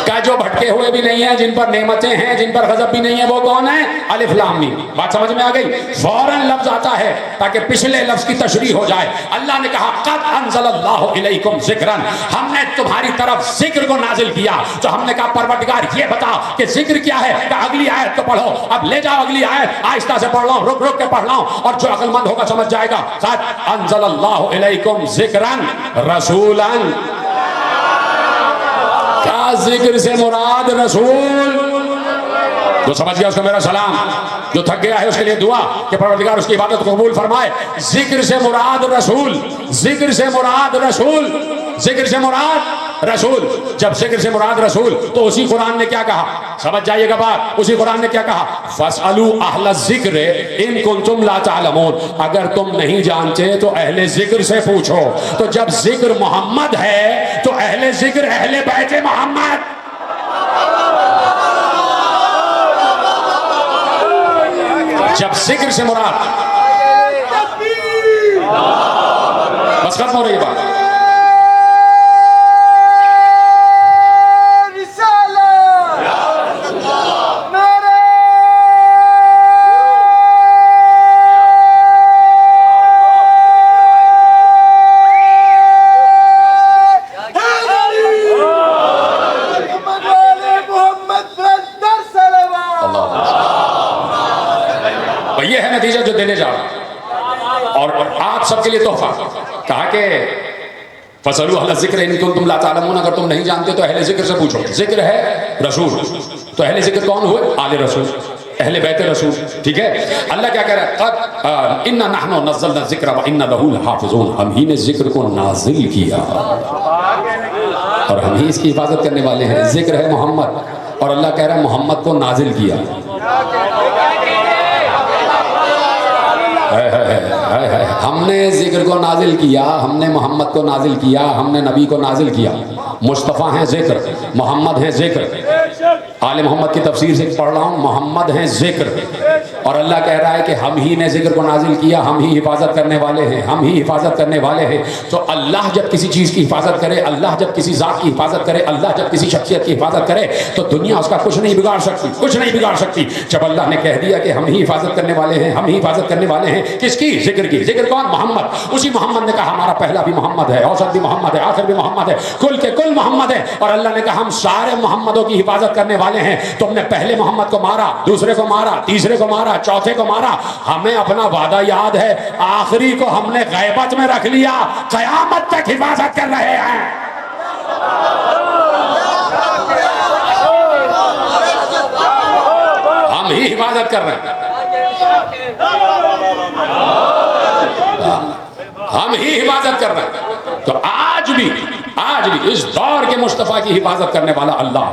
का जो भटके हुए भी नहीं है, जिन पर नेमतें हैं, जिन पर गजब भी नहीं है, वो कौन है? अलिफ लाम मीम। बात समझ में आ गई? फौरन लफ्ज आता है ताकि पिछले लफ्ज की तशरीह हो जाए। अल्लाह ने कहा क़द अंज़लल्लाहु इलैकुम ज़िक्रन, हमने तुम्हारी तरफ जिक्र को नाजिल किया। तो हमने कहा परवरदिगार ये बता कि जिक्र क्या है? कि अगली आयत को पढ़ो। अब ले जाओ अगली आयत, आहिस्ता से पढ़ लो, रुक रुक के पढ़ लो, और जो अक्लमंद होगा समझ जाएगा। क़द अंज़लल्लाहु इलैकुम ज़िक्रन रसूलन, क्या जिक्र से मुराद रसूल? जो समझ गया उसको मेरा सलाम, जो थक गया है उसके लिए दुआ कि परवरदिगार उसकी इबादत को कबूल फरमाए। जिक्र से मुराद रसूल, जिक्र से मुराद रसूल, जिक्र से मुराद रसूल। जब जिक्र से मुराद रसूल, तो उसी कुरान ने क्या कहा? समझ जाइएगा बात। उसी कुरान ने क्या कहा? फसअलू अहल ज़िक्र इन कुंतुम ला तालमून, अगर तुम नहीं जानते तो अहले जिक्र से पूछो। तो जब जिक्र मोहम्मद है तो अहले जिक्र अहले बैत मोहम्मद। जब जिक्र से मुराद, बस खत्म हो रही बात। ये है नतीजा जो देने जा रहा। और आप सबके लिए तोहफा कहा कि फसलू अहल ज़िक्र इन कुंतुम ला तालमून, अगर तुम नहीं जानते तो अहले ज़िक्र से पूछो। ज़िक्र है रसूल, तो अहले ज़िक्र कौन हुए? आले रसूल, अहले बैत रसूल। ठीक है। अल्लाह क्या कह रहा है? क़द इन्ना नहनु नज़्ज़लना ज़िक्र व इन्ना लहू लहाफ़िज़ून, हम ही ने ज़िक्र को नाज़िल किया और हम ही इसकी हिफाजत करने वाले हैं। ज़िक्र है मोहम्मद, और अल्लाह कह रहा है मोहम्मद को नाजिल किया। हमने जिक्र को नाजिल किया, हमने मोहम्मद को नाजिल किया, हमने नबी को नाजिल किया। मुस्तफ़ा हैं जिक्र, मोहम्मद हैं जिक्र। आले मोहम्मद की तफसीर से पढ़ रहा हूँ, मोहम्मद हैं जिक्र, और अल्लाह कह रहा है कि हम ही ने जिक्र को नाजिल किया, हम ही हिफाजत करने वाले हैं, हम ही हिफाजत करने वाले हैं। तो अल्लाह जब किसी चीज़ की हिफाजत करे, अल्लाह जब किसी ज़ात की हिफाजत करे, अल्लाह जब किसी शख्सियत की हिफाजत करे, तो दुनिया उसका कुछ नहीं बिगाड़ सकती, कुछ नहीं बिगाड़ सकती। जब अल्लाह ने कह दिया कि हम ही हिफाजत करने वाले हैं, हम ही हिफाजत करने वाले हैं, किसकी? जिक्र की। जिक्र कौन? मोहम्मद। उसी मोहम्मद ने कहा हमारा पहला भी मोहम्मद है, औसत भी मोहम्मद है, आखिर भी मोहम्मद है, कुल के कुल मोहम्मद है। और अल्लाह ने कहा हम सारे मोहम्मदों की हिफाजत करने वाले हैं। तुमने पहले मोहम्मद को मारा, दूसरे को मारा, तीसरे को मारा, चौथे को मारा, हमें अपना वादा याद है, आखिरी को हमने गैबत में रख लिया, कयामत तक हिफाजत कर रहे हैं। हम हम ही हिफाजत कर रहे हैं, हम ही हिफाजत कर रहे हैं। तो आज भी इस दौर के मुस्तफ़ा की हिफाजत करने वाला अल्लाह,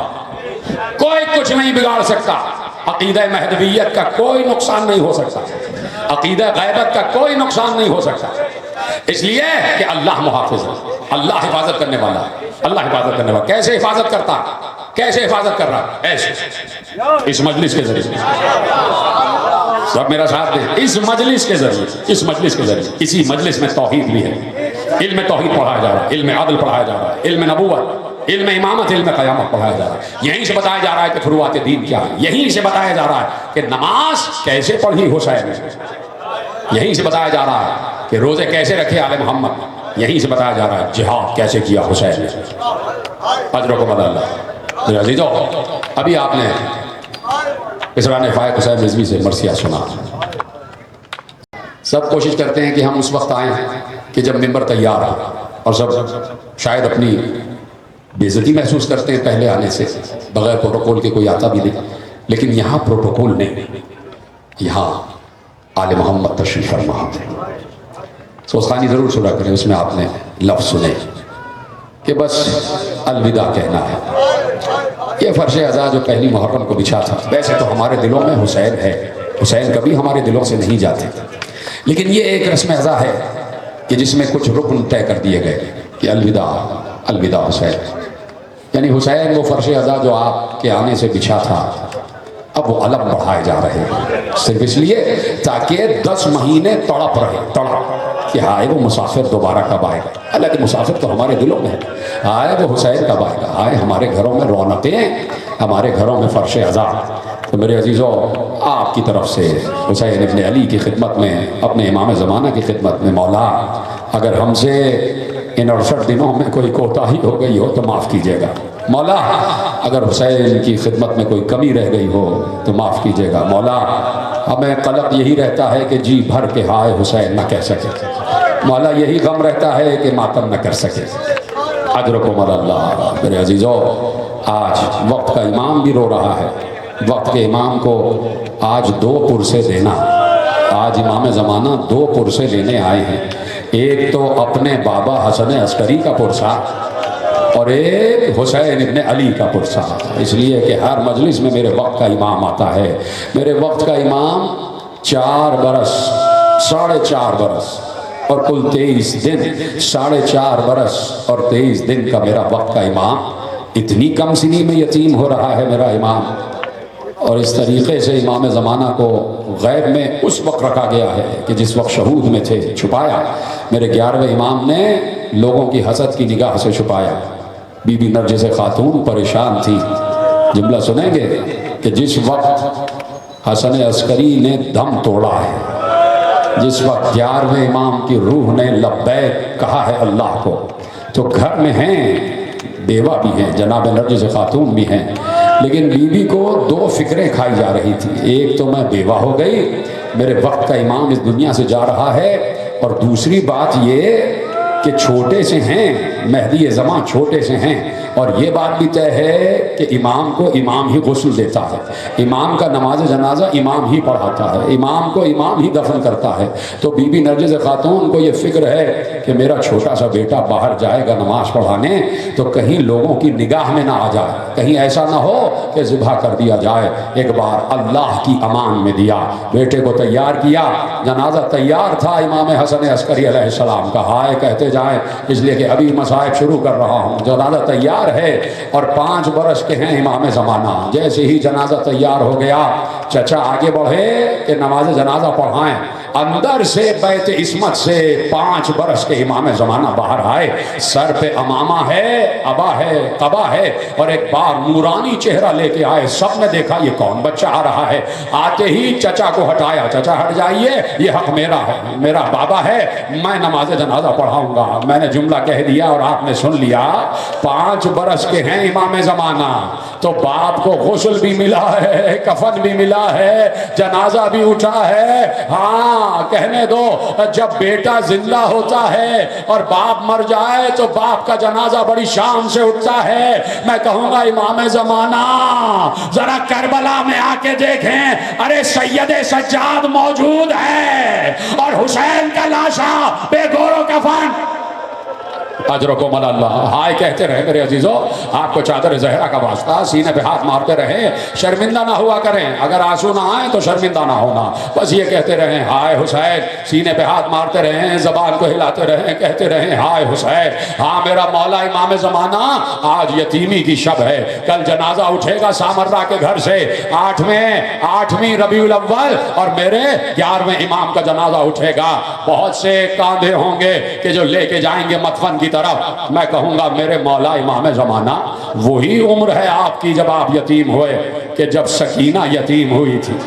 कोई कुछ नहीं बिगाड़ सकता। अकीदा महदवियत का कोई नुकसान नहीं हो सकता, अकीदा गैबत का कोई नुकसान नहीं हो सकता, इसलिए कि अल्लाह मुहाफिज है, अल्लाह हिफाजत करने वाला, अल्लाह हिफाजत करने वाला। कैसे हिफाजत करता, कैसे हिफाजत कर रहा है? ऐसे, इस मजलिस के जरिए, सब मेरा साथ दें, इस मजलिस के जरिए, इस मजलिस के जरिए। इसी मजलिस में तौहीद भी है, इल्म तौहीद पढ़ाया जा रहा है, इल्म अदल पढ़ाया जा रहा है, इल्म नबूवत, इल्म इमामत, इल्म क़यामत पढ़ाया जा रहा है। यहीं से बताया जा रहा है कि फुरुआत दीन क्या है, यहीं से बताया जा रहा है कि नमाज कैसे पढ़ी हुसैन ने, यहीं से बताया जा रहा है कि रोजे कैसे रखे आले मोहम्मद, यहीं से बताया जा रहा है जिहाद कैसे किया हुसैन ने। अजर को बदल्ला मेरे अजीजों, अभी आपने इसरान फायक हुसैन रिजवी से मरसिया सुना। सब कोशिश करते हैं कि हम उस वक्त आए कि जब मिंबर तैयार हो, और सब शायद अपनी बेइज्जती महसूस करते हैं पहले आने से, बगैर प्रोटोकॉल के कोई आता भी नहीं। लेकिन यहाँ प्रोटोकॉल नहीं, यहाँ आले मोहम्मद तशरीफ फरमा है। सोस्तानी ज़रूर सुना करें, उसमें आपने लफ्ज़ सुने कि बस अलविदा कहना है। ये फर्श अज़ा जो पहली मुहर्रम को बिछा था, वैसे तो हमारे दिलों में हुसैन है, हुसैन कभी हमारे दिलों से नहीं जाते, लेकिन ये एक रस्म अज़ा है कि जिसमें कुछ रुकन तय कर दिए गए कि अलविदा, अलविदा हुसैन। यानी हुसैन वो फर्श अज़ा जो आपके आने से बिछा था, अब वो अलम बढ़ाए जा रहे हैं, सिर्फ इसलिए ताकि 10 महीने तड़प रहे, तड़प कि हाय वो मुसाफिर दोबारा कब आएगा। हालांकि मुसाफिर तो हमारे दिलों में है, हाय वो हुसैन कब आएगा, हाय हमारे घरों में रौनकें, हमारे घरों में फर्श अज़ा। तो मेरे अजीज़ों, आपकी तरफ से हुसैन इब्न अली की खिदमत में, अपने इमाम ज़माना की खिदमत में, मौला अगर हमसे इन 68 दिनों में कोई कोताही हो गई हो तो माफ़ कीजिएगा। मौला अगर हुसैन की खिदमत में कोई कमी रह गई हो तो माफ़ कीजिएगा। मौला हमें कलक यही रहता है कि जी भर के हाय हुसैन न कह सके, मौला यही गम रहता है कि मातम न कर सके। अजरकुम अल्लाह। मेरे अजीज़ों, आज वक्त का इमाम भी रो रहा है, वक्त के इमाम को आज 2 पुरसे देना, आज इमाम ज़माना 2 पुरसे लेने आए हैं। एक तो अपने बाबा हसन अस्करी का पुरसा और एक हुसैन इब्न अली का पुरसा, इसलिए कि हर मजलिस में मेरे वक्त का इमाम आता है। मेरे वक्त का इमाम 4 बरस, 4.5 बरस और कुल 23 दिन, 4.5 बरस और 23 दिन का मेरा वक्त का इमाम इतनी कम सिनी में यतीम हो रहा है मेरा इमाम। और इस तरीक़े से इमाम ज़माना को गैब में उस वक्त रखा गया है कि जिस वक्त शहूद में थे, छुपाया। मेरे 11वें इमाम ने लोगों की हसद की निगाह से छुपाया। बीबी नरजिस खातून परेशान थी। जुमला सुनेंगे कि जिस वक्त हसन अस्करी ने दम तोड़ा है, जिस वक्त 11वें इमाम की रूह ने लब्बैक कहा है अल्लाह को, तो घर में हैं, बेवा भी हैं, जनाब नरजिस खातून भी हैं, लेकिन बीबी को 2 फिक्रें खाई जा रही थी। एक तो मैं बेवा हो गई, मेरे वक्त का इमाम इस दुनिया से जा रहा है, और दूसरी बात ये कि छोटे से हैं, मेहदी ज़मां छोटे से हैं, और ये बात भी तय है कि इमाम को इमाम ही गुस्ल देता है, इमाम का नमाज जनाजा इमाम ही पढ़ाता है, इमाम को इमाम ही दफन करता है। तो बीबी नरजिस खातून को ये फिक्र है कि मेरा छोटा सा बेटा बाहर जाएगा नमाज पढ़ाने तो कहीं लोगों की निगाह में ना आ जाए, कहीं ऐसा ना हो कि ज़िबा कर दिया जाए। एक बार अल्लाह की अमान में दिया, बेटे को तैयार किया, जनाजा तैयार था इमाम हसन अस्करी अलैहिस्सलाम का, हाय कहते जाए, इसलिए कि अभी मसाइब शुरू कर रहा हूँ। जनाजा तैयार है और 5 बरस के हैं इमाम ज़माना। जैसे ही जनाजा तैयार हो गया, चचा आगे बढ़े कि नमाज जनाजा पढ़ाएं। अंदर से बैत इस्मत से 5 बरस के इमाम ज़माना बाहर आए, सर पे अमामा है, अबा है, कबा है, और एक बार नूरानी चेहरा लेके आए। सब ने देखा ये कौन बच्चा आ रहा है। आते ही चचा को हटाया, चचा हट जाइए, ये हक मेरा है, मेरा बाबा है, मैं नमाज जनाजा पढ़ाऊंगा। मैंने जुमला कह दिया और आपने सुन लिया। 5 बरस के हैं इमाम ज़माना, तो बाप को गुस्ल भी मिला है, कफन भी मिला है, जनाजा भी उठा है। हाँ, कहने दो, जब बेटा जिंदा होता है और बाप मर जाए तो बाप का जनाजा बड़ी शान से उठता है। मैं कहूंगा इमाम ज़माना जरा करबला में आके देखें, अरे सैयद सज्जाद मौजूद है और हुसैन का लाशा बेगोरो कफन। अजरको मल्ला हाय कहते रहे मेरे अजीजों, आपको चादर जहरा का वास्ता, सीने पे हाथ मारते रहे, शर्मिंदा ना हुआ करें। अगर आंसू ना आए तो शर्मिंदा ना होना, बस ये कहते रहे हाय हुसैन, सीने पे हाथ मारते रहे, जबान को हिलाते रहे, कहते रहे हाय हुसैन। हाँ मेरा मौला इमाम ज़माना, आज यतीमी की शब है, कल जनाजा उठेगा सामर्रा के घर से, 8वीं रबीउल अव्वल, और मेरे 11वें इमाम का जनाजा उठेगा। बहुत से कांधे होंगे कि जो लेके जाएंगे मदफन की तरफ। मैं कहूंगा मेरे मौला इमाम ज़माना, वही उम्र है आपकी जब आप यतीम हुए, कि जब सकीना यतीम हुई थी,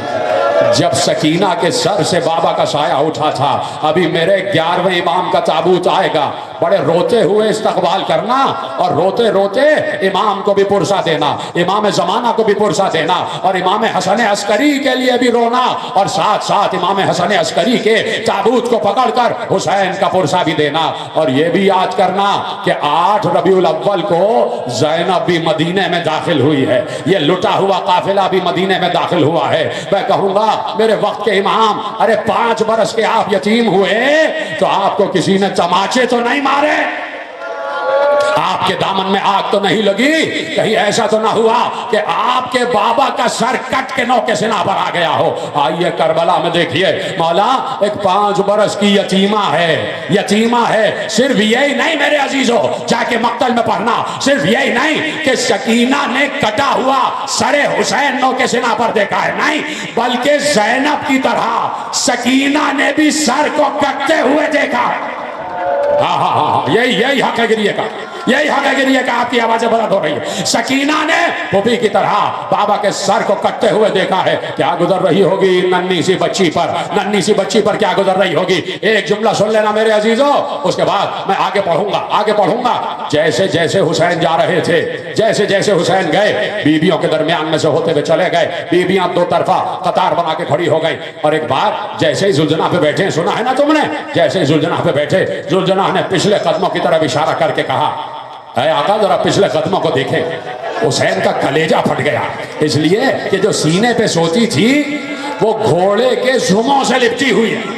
जब सकीना के सर से बाबा का साया उठा था। अभी मेरे 11वें इमाम का ताबूत आएगा, बड़े रोते हुए इस्तकबाल करना और रोते रोते इमाम को भी पुरसा देना, इमाम ज़माना को भी पुरसा देना, और इमाम हसन अस्करी के लिए भी रोना, और साथ साथ इमाम हसन अस्करी के ताबूत को पकड़कर हुसैन का पुरसा भी देना। और ये भी याद करना कि 8 रबीउल अव्वल को ज़ैनब भी मदीने में दाखिल हुई है, ये लुटा हुआ काफिला भी मदीने में दाखिल हुआ है। मैं कहूंगा मेरे वक्त के इमाम, अरे 5 बरस के आप यतीम हुए तो आपको किसी ने तमाचे तो नहीं मारे, आपके दामन में आग तो नहीं लगी, कहीं ऐसा तो ना हुआ कि आपके बाबा का सर कट के नौके सिना पर आ गया हो। आइए करबला में देखिए, मौला एक 5 बरस की यतीमा है, यतीमा है। सिर्फ यही नहीं मेरे अजीजों, जाके मक्तल में पढ़ना, सिर्फ यही नहीं कि सकीना ने कटा हुआ सरे हुसैन नौके सिना पर देखा है, नहीं, बल्कि ज़ैनब की तरह सकीना ने भी सर को कटते हुए देखा। हाँ, यही हक है गिरिए का, यही हक है गिरिए का। आपकी आवाजें बुलंद हो रही है। सकीना ने पुपी की तरह बाबा के सर को कटते हुए देखा है। क्या गुजर रही होगी नन्ही सी बच्ची पर, नन्ही सी बच्ची पर क्या गुजर रही होगी। एक जुमला सुन लेना मेरे अजीजों, उसके बाद मैं आगे पढ़ूंगा। जैसे जैसे हुसैन जा रहे थे, जैसे जैसे हुसैन गए, बीबियों के दरमियान में से होते हुए चले गए, बीबियां 2 तरफा कतार बना के खड़ी हो गई। और एक बार जैसे ही जुलजना पे बैठे, सुना है ना तुमने, जैसे ही जुलजना पे बैठे, जुलजना ने पिछले कदमों की तरफ इशारा करके कहा, अरे आका जरा पिछले कदमों को देखें। हुसैन का कलेजा फट गया, इसलिए कि जो सीने पे सोती थी वो घोड़े के जुमों से लिपटी हुई है,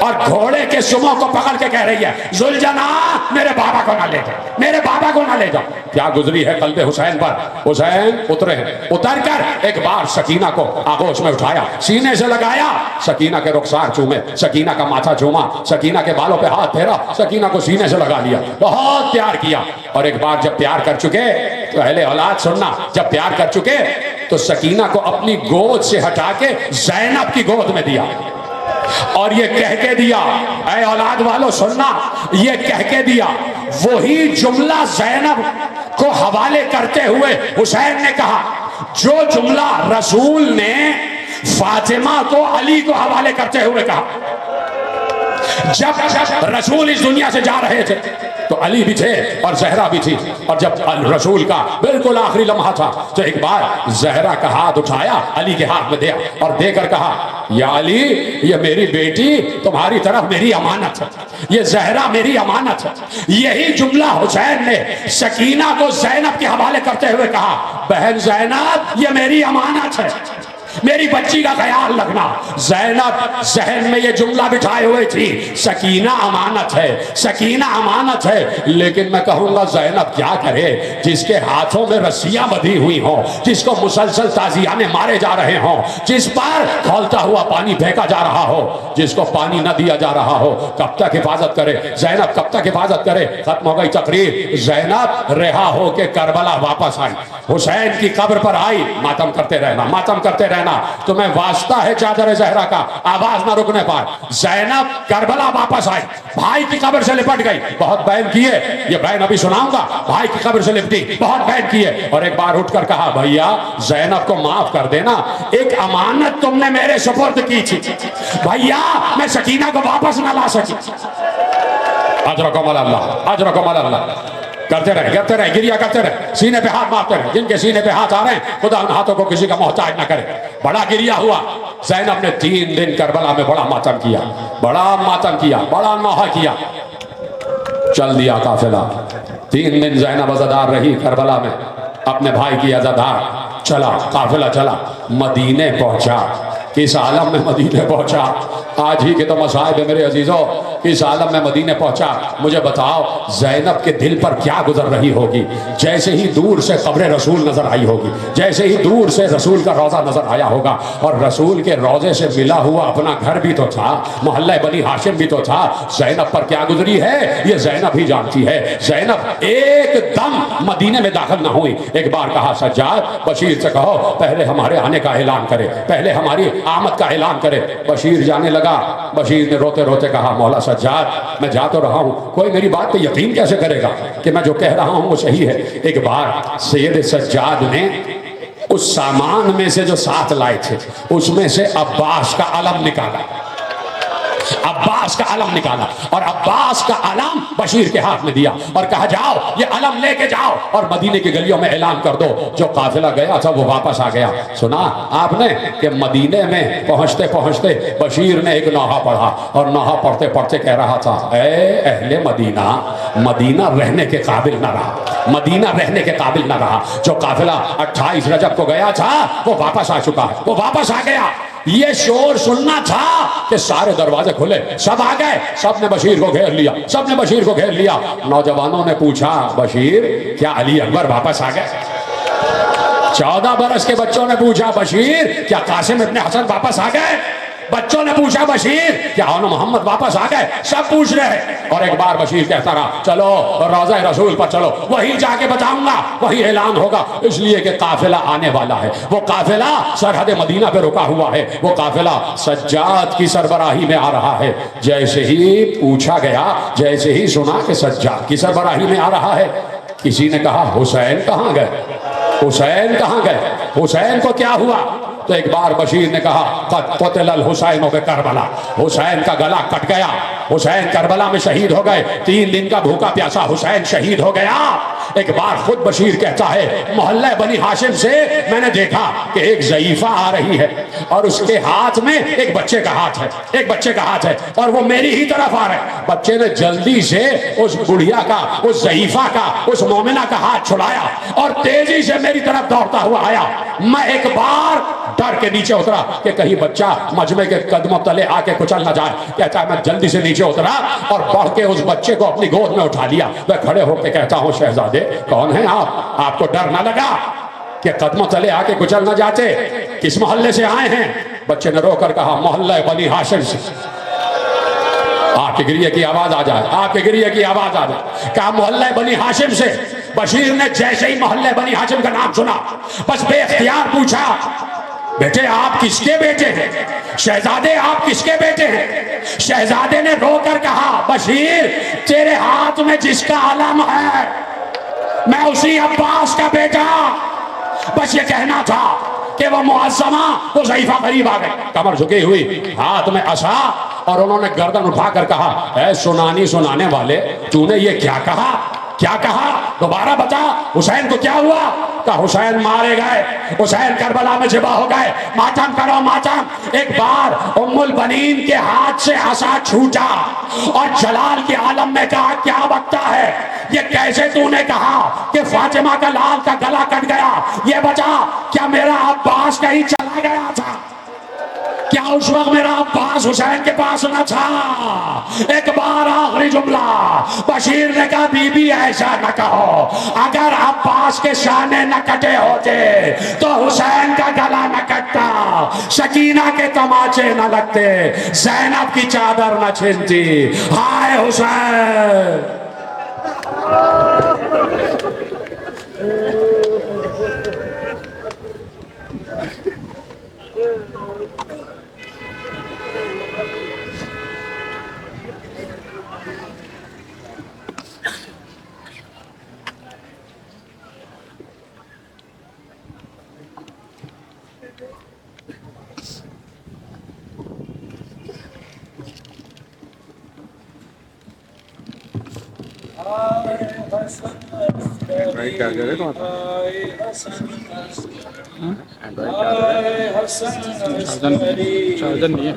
और घोड़े के सुमों को पकड़ के कह रही है, जुलजना मेरे बाबा को ना ले जाओ, मेरे बाबा को ना ले जाओ। क्या गुजरी है कल्बे हुसैन पर। हुसैन उतरे, उतर कर एक बार सकीना को आगोश में उठाया, सीने से लगाया, सकीना के रुखसार चूमे, सकीना का माथा चूमा, सकीना के बालों पे हाथ फेरा, सकीना को सीने से लगा लिया, बहुत प्यार किया। और एक बार जब प्यार कर चुके, तो अहले औलाद सुनना, जब प्यार कर चुके तो सकीना को अपनी गोद से हटा के ज़ैनब की गोद में दिया, और ये कह के दिया, ऐ औलाद वालों सुनना, ये कह के दिया, वही जुमला ज़ैनब को हवाले करते हुए हुसैन ने कहा, जो जुमला रसूल ने फातिमा को अली को हवाले करते हुए कहा। जब रसूल इस दुनिया से जा रहे थे तो अली भी थे और जहरा भी थी, और जब रसूल का बिल्कुल आखिरी लम्हा था तो एक बार जहरा का हाथ उठाया, अली के हाथ में दिया और देकर कहा, या अली, ये मेरी बेटी तुम्हारी तरफ मेरी अमानत है, ये जहरा मेरी अमानत है। यही जुमला हुसैन ने सकीना को ज़ैनब के हवाले करते हुए कहा, बहन ज़ैनब ये मेरी अमानत है, मेरी बच्ची का ख्याल रखना। ज़ैनब जहन में ये जुमला बिठाए हुए थी, सकीना अमानत है, सकीना अमानत है। लेकिन मैं कहूंगा ज़ैनब क्या करे, जिसके हाथों में रस्सियां बंधी हुई हों, जिसको मुसलसल ताजियाने मारे जा रहे हों, जिस पर खौलता हुआ पानी फेंका जा रहा हो, जिसको पानी न दिया जा रहा हो, कब तक हिफाजत करे ज़ैनब, कब तक हिफाजत करे। खत्म हो गई तकरीर, ज़ैनब रिहा हो के करबला वापस आई, हुसैन की कब्र पर आई, मातम करते रहना, मातम करते रहना। तुम्हें वास्ता है चादर ज़हरा का, आवाज ना रुकने पाए। ज़ैनब करबला वापस आई, भाई की कब्र से लिपट गई, बहुत बैन किए, ये बैन अभी सुनाऊंगा, भाई की कब्र से लिपटी, बहुत बैन किए, और एक बार उठकर कहा, भैया ज़ैनब को माफ कर देना, एक अमानत तुमने मेरे सुपुर्द की थी भैया, मैं सकीना को वापस ना ला सकी। अजरकुम अल्लाह, अजरकुम अल्लाह। करते रहे, गिरिया करते रहे, सीने पे हाथ मारते रहे। जिनके सीने पे हाथ आ रहे हैं खुदा उन हाथों को किसी का मोहताज न करे। बड़ा गिरिया हुआ। ज़ैनब ने 3 दिन करबला में बड़ा मातम किया, बड़ा नौहा किया। चल दिया काफिला। 3 दिन ज़ैनब अज़ादार रही करबला में, अपने भाई की अज़ादार। चला काफिला, चला मदीने पहुंचा। किस आलम में मदीने पहुंचा? आज ही के तो मसाइब है मेरे अजीजों। इस आलम में मदीने पहुंचा। मुझे बताओ ज़ैनब के दिल पर क्या गुजर रही होगी? जैसे ही दूर से कब्र रसूल नजर आई होगी, जैसे ही दूर से रसूल का रोज़ा नजर आया होगा, और रसूल के रोज़े से मिला हुआ अपना घर भी तो था, मोहल्ला बनी हाशिम भी तो था। ज़ैनब पर क्या गुजरी है ये ज़ैनब ही जानती है। ज़ैनब एकदम मदीने में दाखिल ना हुई। एक बार कहा सज्जाद बशीर से कहो पहले हमारे आने का ऐलान करे, पहले हमारी आमद का ऐलान करे। बशीर जाने लगा। बशीर ने रोते रोते कहा मौला सज्जाद मैं जा तो रहा हूं, कोई मेरी बात पे यकीन कैसे करेगा कि मैं जो कह रहा हूं वो सही है। एक बार सैयद सज्जाद ने उस सामान में से जो साथ लाए थे उसमें से अब्बास का अलम निकाला, अब्बास का अलम निकाला, और अब्बास का अलम बशीर के हाथ में दिया और कहा जाओ ये अलम लेके जाओ और मदीने की गलियों में ऐलान कर दो जो काफिला गया था वो वापस आ गया। सुना आपने कि मदीने में पहुंचते पहुंचते बशीर ने एक नौहा पढ़ा, और नौहा पढ़ते पढ़ते कह रहा था ए अहले मदीना, मदीना रहने के काबिल न रहा, मदीना रहने के काबिल न रहा। जो काफिला 28 रजब को गया था वो वापस आ चुका है, वो वापस आ गया। ये शोर सुनना था कि सारे दरवाजे खुले, सब आ गए, सबने बशीर को घेर लिया, सबने बशीर को घेर लिया। नौजवानों ने पूछा बशीर क्या अली अकबर वापस आ गए? 14 बरस के बच्चों ने पूछा बशीर क्या कासिम इब्ने हसन वापस आ गए? बच्चों ने पूछा बशीर क्या औन मोहम्मद वापस आ गए? सब पूछ रहे हैं। और एक बार बशीर कहता रहा चलो रोज़ा रसूल पर चलो, वहीं जाके बताऊंगा, वही ऐलान होगा, इसलिए कि काफिला आने वाला है। वो काफिला सरहद मदीना पे रुका हुआ है, वो काफिला सज्जाद की सरबराही में आ रहा है। जैसे ही पूछा गया, जैसे ही सुना कि सज्जाद की सरबराही में आ रहा है, किसी ने कहा हुसैन कहाँ गए? हुसैन कहाँ गए? हुसैन को क्या हुआ? तो एक बार बशीर ने कहा कद क़ुतिल हुसैन बे करबला, हुसैन का गला कट गया, हुसैन करबला में शहीद हो गए। 3 दिन का भूखा प्यासा हुसैन शहीद हो गया। एक बार खुद बशीर कहता है मोहल्ला बनी हाशिम से मैंने देखा कि एक ज़ईफा आ रही है और उसके हाथ में एक बच्चे का हाथ है, एक बच्चे का हाथ है, और वो मेरी ही तरफ आ रहा है। बच्चे ने जल्दी से उस बुढ़िया का, उस ज़ईफा का, उस मोमिना का हाथ छुड़ाया और तेजी से मेरी तरफ दौड़ता हुआ आया। मैं एक बार डर के नीचे उतरा कि कहीं बच्चा मजमे के कदमों तले आके कुचल न जाए। कहता है मैं जल्दी से नीचे उतरा और बढ़ के उस बच्चे को अपनी गोद में उठा लिया। मैं खड़े होकर कहता हूँ शहजादे कौन है आप? आपको डर ना लगा कि कदमों तले आके कुचल न जाते? किस मोहल्ले से आए हैं? बच्चे ने रोकर कहा मोहल्ला बनी हाशिम से। आपके गिरिये की आवाज आ जाए, आपके गिरिये की आवाज आ जाए। कहा मोहल्ला बनी हाशिम से। बशीर ने जैसे ही मोहल्ले बनी हाशिम का नाम सुना बस बेख्तियार पूछा बेटे आप किसके बेटे हैं? शहजादे आप किसके बेटे हैं? शहजादे ने रोकर कहा बशीर तेरे हाथ में जिसका अलम है मैं उसी अब्बास का बेटा। बस ये कहना था कि वो मुअज़्ज़मा, वो ज़ईफ़ा करीब आ गए, कमर झुकी हुई, हाथ में असा, और उन्होंने गर्दन उठाकर कहा ऐ सुनानी सुनाने वाले तूने ये क्या कहा? क्या कहा? दोबारा बता, हुसैन को क्या हुआ? का हुसैन मारे गए, हुसैन करबला में ज़िबा हो गए। मातम करो मातम। एक बार उम्मुल बनीन के हाथ से असा छूटा और जलाल के आलम में कहा क्या बकता है? ये कैसे तूने कहा कि फातिमा का लाल का गला कट गया? ये बता क्या मेरा अब्बास कहीं चला गया था? क्या उस वक्त मेरा अब्बास हुसैन के पास न था? एक बार आखिरी जुमला बशीर ने कहा बीबी ऐसा न कहो, अगर अब्बास के शाने न कटे होते तो हुसैन का गला न कटता, शकीना के तमाचे न लगते, ज़ैनब की चादर न छिनती। हाय हुसैन। एंड्रॉइड चार्जर है तुम्हारे पास? एंड्रॉइड चार्जर नहीं है।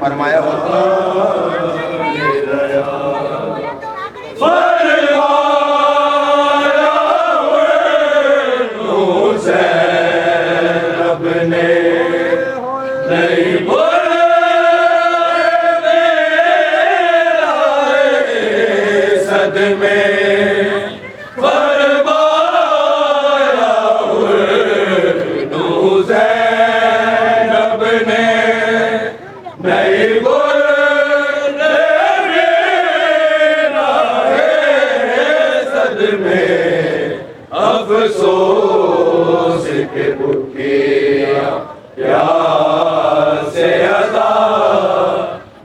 फरमाया अफसोस के भूखिया प्यास से अदा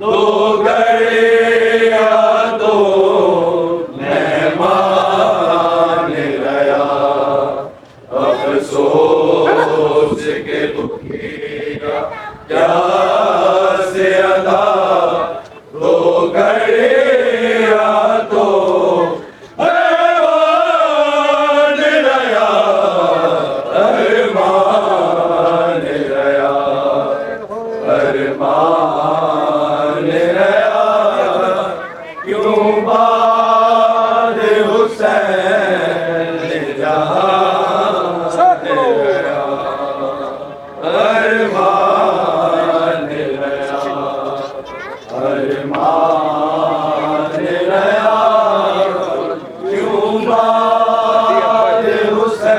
दो घड़िया दो मेहमान गया अफसोस के भूखिया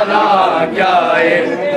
जाना क्या है